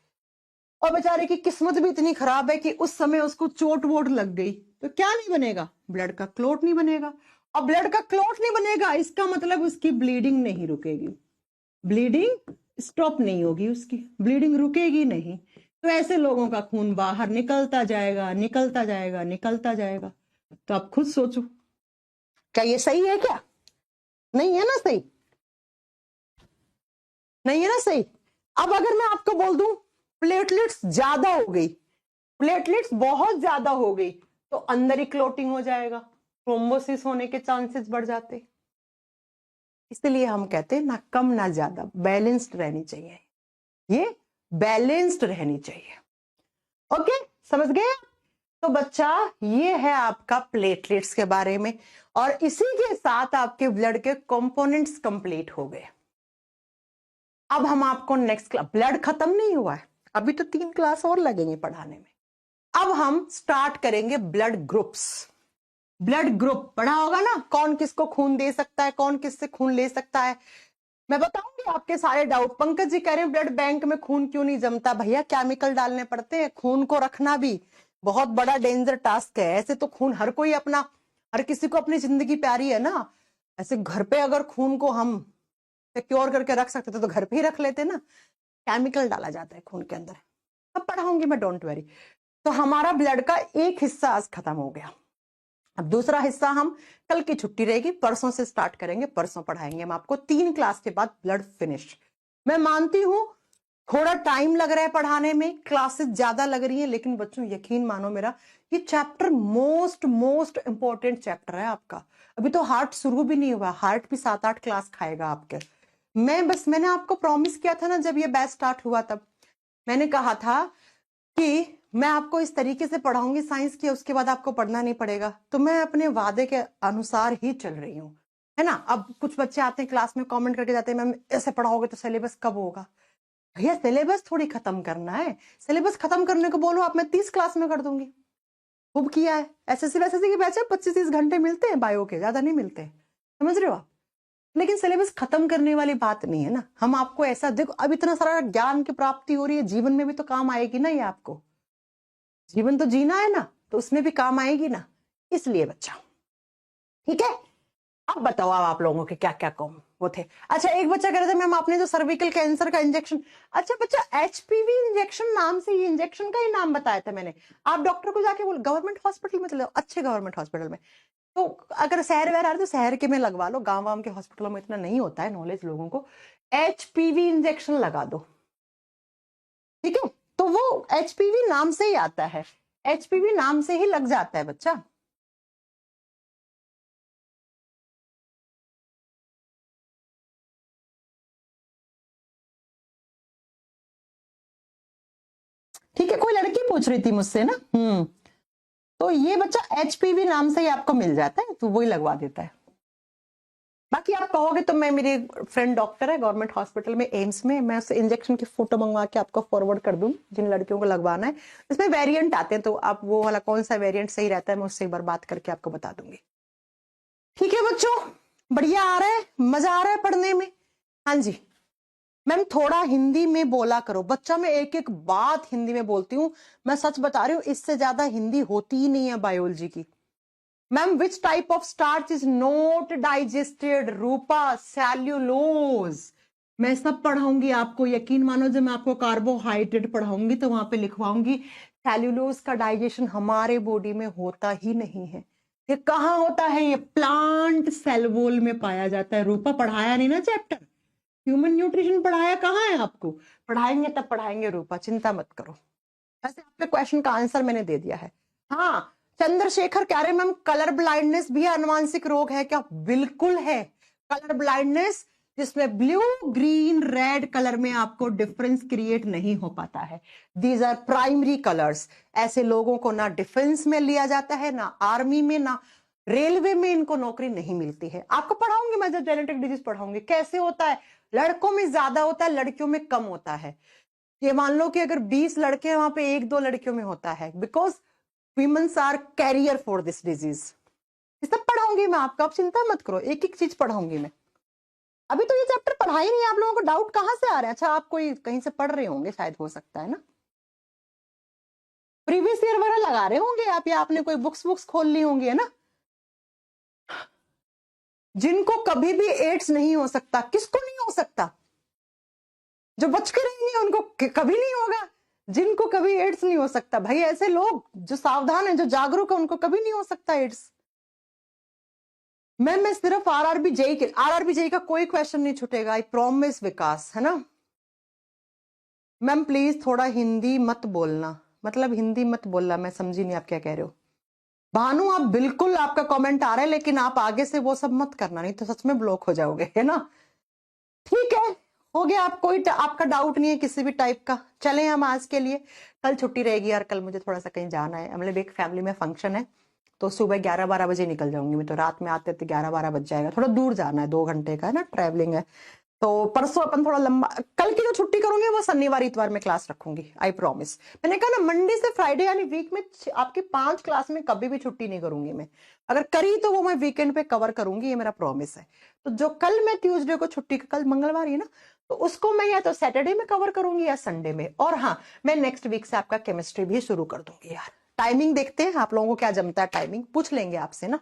और बेचारे की किस्मत भी इतनी खराब है कि उस समय उसको चोट वोट लग गई, तो क्या नहीं बनेगा, ब्लड का क्लॉट नहीं बनेगा। और ब्लड का क्लॉट नहीं बनेगा इसका मतलब उसकी ब्लीडिंग नहीं रुकेगी, ब्लीडिंग स्टॉप नहीं होगी, उसकी ब्लीडिंग रुकेगी नहीं। तो ऐसे लोगों का खून बाहर निकलता जाएगा, निकलता जाएगा, निकलता जाएगा। तो आप खुद सोचो, क्या ये सही है, क्या नहीं है ना सही, नहीं है ना सही। अब अगर मैं आपको बोल दूं प्लेटलेट्स ज्यादा हो गई, प्लेटलेट्स बहुत ज्यादा हो गई, तो अंदर ही क्लोटिंग हो जाएगा, थ्रोम्बोसिस होने के चांसेस बढ़ जाते। इसलिए हम कहते हैं ना कम ना ज्यादा, बैलेंस्ड रहनी चाहिए, ये बैलेंस्ड रहनी चाहिए। ओके, समझ गए। तो बच्चा ये है आपका प्लेटलेट्स के बारे में, और इसी के साथ आपके ब्लड के कंपोनेंट्स कंप्लीट हो गए। अब हम आपको नेक्स्ट क्लास, ब्लड खत्म नहीं हुआ है, अभी तो 3 क्लास और लगेंगे पढ़ाने में। अब हम स्टार्ट करेंगे ब्लड ग्रुप्स। ब्लड ग्रुप पढ़ा होगा ना, कौन किसको खून दे सकता है, कौन किससे खून ले सकता है। मैं बताऊंगी आपके सारे डाउट। पंकज जी कह रहे हैं ब्लड बैंक में खून क्यों नहीं जमता, भैया केमिकल डालने पड़ते हैं, खून को रखना भी बहुत बड़ा डेंजर टास्क है। ऐसे तो खून हर कोई अपना, हर किसी को अपनी जिंदगी प्यारी है ना, ऐसे घर पे अगर खून को हम क्योर करके रख सकते थे तो घर पे ही रख लेते ना, केमिकल डाला जाता है खून के अंदर। अब पढ़ाऊंगी मैं, डोंट वरी। तो हमारा ब्लड का एक हिस्सा आज खत्म हो गया। अब दूसरा हिस्सा हम कल की छुट्टी रहेगी, परसों से स्टार्ट करेंगे, परसों पढ़ाएंगे हम आपको 3 क्लास के बाद ब्लड फिनिश। मैं मानती हूं थोड़ा टाइम लग रहा है पढ़ाने में, क्लासेस ज्यादा लग रही हैं, लेकिन बच्चों यकीन मानो मेरा, ये chapter most most important chapter है आपका। अभी तो हार्ट शुरू भी नहीं हुआ, हार्ट भी 7-8 क्लास खाएगा आपके। मैंने आपको प्रॉमिस किया था ना जब ये बैच स्टार्ट हुआ, तब मैंने कहा था कि मैं आपको इस तरीके से पढ़ाऊंगी साइंस की, उसके बाद आपको पढ़ना नहीं पड़ेगा। तो मैं अपने वादे के अनुसार ही चल रही हूँ, है ना। अब कुछ बच्चे आते हैं क्लास में, कमेंट करके जाते हैं मैम ऐसे पढ़ाओगे तो सिलेबस कब होगा। भैया सिलेबस थोड़ी खत्म करना है, सिलेबस खत्म करने को बोलो आप, मैं 30 क्लास में कर दूंगी। खूब किया है, एसएससी वैसे की बैच है, 25-30 घंटे मिलते हैं बायो के, ज्यादा नहीं मिलते, समझ रहे हो आप। लेकिन सिलेबस खत्म करने वाली बात नहीं है ना। हम आपको ऐसा देखो, अब इतना सारा ज्ञान की प्राप्ति हो रही है, जीवन में भी तो काम आएगी ना ये आपको। जीवन तो जीना है ना, तो उसमें भी काम आएगी ना, इसलिए बच्चा। ठीक है, अब बताओ आप लोगों के क्या क्या काम वो थे। अच्छा, एक बच्चा कह रहा था मैम आपने जो सर्विकल कैंसर का इंजेक्शन, अच्छा बच्चा एचपीवी इंजेक्शन नाम से, ये इंजेक्शन का ही नाम बताया था मैंने। आप डॉक्टर को जाके बोल, गवर्नमेंट हॉस्पिटल में चले जाओ, अच्छे गवर्नमेंट हॉस्पिटल में। तो अगर शहर वहर आ रहे तो शहर के में लगवा लो, गांव वाम के हॉस्पिटलों में इतना नहीं होता है नॉलेज लोगों को। एचपीवी इंजेक्शन लगा दो, ठीक है। तो वो एचपीवी नाम से ही आता है, एचपीवी नाम से ही लग जाता है बच्चा। ठीक है, कोई लड़की पूछ रही थी मुझसे ना। तो ये बच्चा एचपीवी नाम से ही आपको मिल जाता है, तो वही लगवा देता है। बाकी आप कहोगे तो मैं, मेरी फ्रेंड डॉक्टर है गवर्नमेंट हॉस्पिटल में, एम्स में, मैं उसे इंजेक्शन की फोटो मंगवा के आपको फॉरवर्ड कर दूं, जिन लड़कियों को लगवाना है। इसमें वेरिएंट आते हैं, तो आप वो वाला कौन सा वेरिएंट सही रहता है मैं उससे एक बार बात करके आपको बता दूंगी। ठीक है बच्चों, बढ़िया आ रहा है, मजा आ रहा है पढ़ने में। हाँ जी मैम, थोड़ा हिंदी में बोला करो बच्चा, मैं एक एक बात हिंदी में बोलती हूँ, मैं सच बता रही हूँ, इससे ज्यादा हिंदी होती ही नहीं है बायोलॉजी की। Ma'am which type of starch is not digested, Rupa cellulose. मैं सब पढ़ाऊंगी आपको, यकीन मानो, जब मैं आपको कार्बोहाइड्रेट पढ़ाऊंगी तो वहां पे लिखवाऊंगी सेल्यूलोज का डाइजेशन हमारे बॉडी में होता ही नहीं है। ये कहाँ होता है, ये प्लांट सेल वॉल में पाया जाता है। रूपा पढ़ाया नहीं ना चैप्टर, ह्यूमन न्यूट्रिशन पढ़ाया कहाँ है आपको, पढ़ाएंगे तब पढ़ाएंगे रूपा, चिंता मत करो। वैसे आपके क्वेश्चन का आंसर मैंने दे दिया है। हाँ, चंद्रशेखर कह रहे मैम कलर ब्लाइंडनेस भी अनुवांशिक रोग है क्या? बिल्कुल है, कलर ब्लाइंडनेस जिसमें ब्लू ग्रीन रेड कलर में आपको डिफरेंस क्रिएट नहीं हो पाता है। These are primary colours. ऐसे लोगों को ना डिफेंस में लिया जाता है, ना आर्मी में, ना रेलवे में इनको नौकरी नहीं मिलती है। आपको पढ़ाऊंगी मैं, जब जेनेटिक डिजीज पढ़ाऊंगी कैसे होता है, लड़कों में ज्यादा होता है, लड़कियों में कम होता है। ये मान लो कि अगर 20 लड़के हैं वहां पे 1-2 लड़कियों में होता है, because womens are carrier for this disease. ये सब पढ़ाऊंगी मैं आपको, आप चिंता मत करो, एक एक चीज पढ़ाऊंगी मैं। अभी तो ये चैप्टर पढ़ा ही नहीं है, आप लोगों को डाउट कहां से आ रहा है? अच्छा, आप कोई कहीं से पढ़ रहे होंगे शायद, हो सकता है ना, प्रीवियस ईयर वगैरह लगा रहे होंगे आप, या आपने कोई बुक्स खोल ली होंगी, है ना। जिनको कभी भी एड्स नहीं हो सकता, किसको नहीं हो सकता? जो बच के रहेंगे उनको कभी नहीं होगा। जिनको कभी एड्स नहीं हो सकता, भाई ऐसे लोग जो सावधान है, जो जागरूक है, उनको कभी नहीं हो सकता एड्स। मैं सिर्फ आरआरबी जेई का कोई क्वेश्चन नहीं छूटेगा, आई प्रॉमिस विकास, है ना। मैम प्लीज थोड़ा हिंदी मत बोलना, मतलब हिंदी मत बोलना, मैं समझी नहीं आप क्या कह रहे हो। भानु आप बिल्कुल, आपका कमेंट आ रहा है, लेकिन आप आगे से वो सब मत करना, नहीं तो सच में ब्लॉक हो जाओगे, है ना। ठीक है, हो गया। आप कोई आपका डाउट नहीं है किसी भी टाइप का? चलें हम आज के लिए, कल छुट्टी रहेगी यार, कल मुझे थोड़ा सा कहीं जाना है, मतलब एक फैमिली में फंक्शन है, तो सुबह 11-12 बजे निकल जाऊंगी मैं, तो रात में आते 11-12 बज जाएगा, थोड़ा दूर जाना है, 2 घंटे का है ना ट्रैवलिंग है। तो परसों अपन थोड़ा लंबा, कल की जो छुट्टी करूंगी वो शनिवार इतवार में क्लास रखूंगी, आई प्रॉमिस। मैंने कहा ना, मंडे से फ्राइडे यानी वीक में आपकी 5 क्लास में कभी भी छुट्टी नहीं करूंगी मैं, अगर करी तो वो मैं वीकेंड पे कवर करूंगी, ये मेरा प्रॉमिस है। तो जो कल मैं ट्यूसडे को छुट्टी, कल मंगलवार है ना, तो उसको मैं या तो सैटरडे में कवर करूंगी या संडे में। और हाँ, मैं नेक्स्ट वीक से आपका केमिस्ट्री भी शुरू कर दूंगी यार। टाइमिंग देखते हैं आप लोगों को क्या जमता है, टाइमिंग पूछ लेंगे आपसे ना।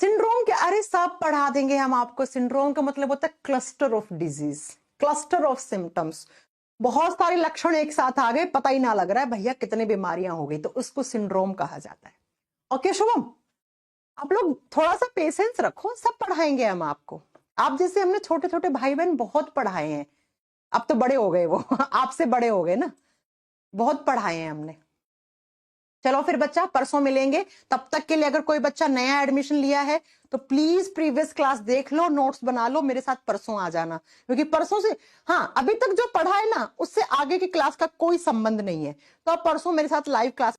सिंड्रोम के, अरे सब पढ़ा देंगे हम आपको। सिंड्रोम का मतलब होता है cluster of disease, cluster of symptoms. बहुत सारे लक्षण एक साथ आ गए, पता ही ना लग रहा है भैया कितनी बीमारियां हो गई, तो उसको सिंड्रोम कहा जाता है। ओके शुभम, आप लोग थोड़ा सा पेशेंस रखो, सब पढ़ाएंगे हम आपको। आप जैसे हमने छोटे छोटे भाई बहन बहुत पढ़ाए हैं, अब तो बड़े हो गए वो आपसे बड़े हो गए ना, बहुत पढ़ाए हैं हमने। चलो फिर बच्चा, परसों मिलेंगे। तब तक के लिए अगर कोई बच्चा नया एडमिशन लिया है तो प्लीज प्रीवियस क्लास देख लो, नोट्स बना लो, मेरे साथ परसों आ जाना, क्योंकि परसों से, हाँ, अभी तक जो पढ़ा है ना उससे आगे की क्लास का कोई संबंध नहीं है, तो आप परसों मेरे साथ लाइव क्लास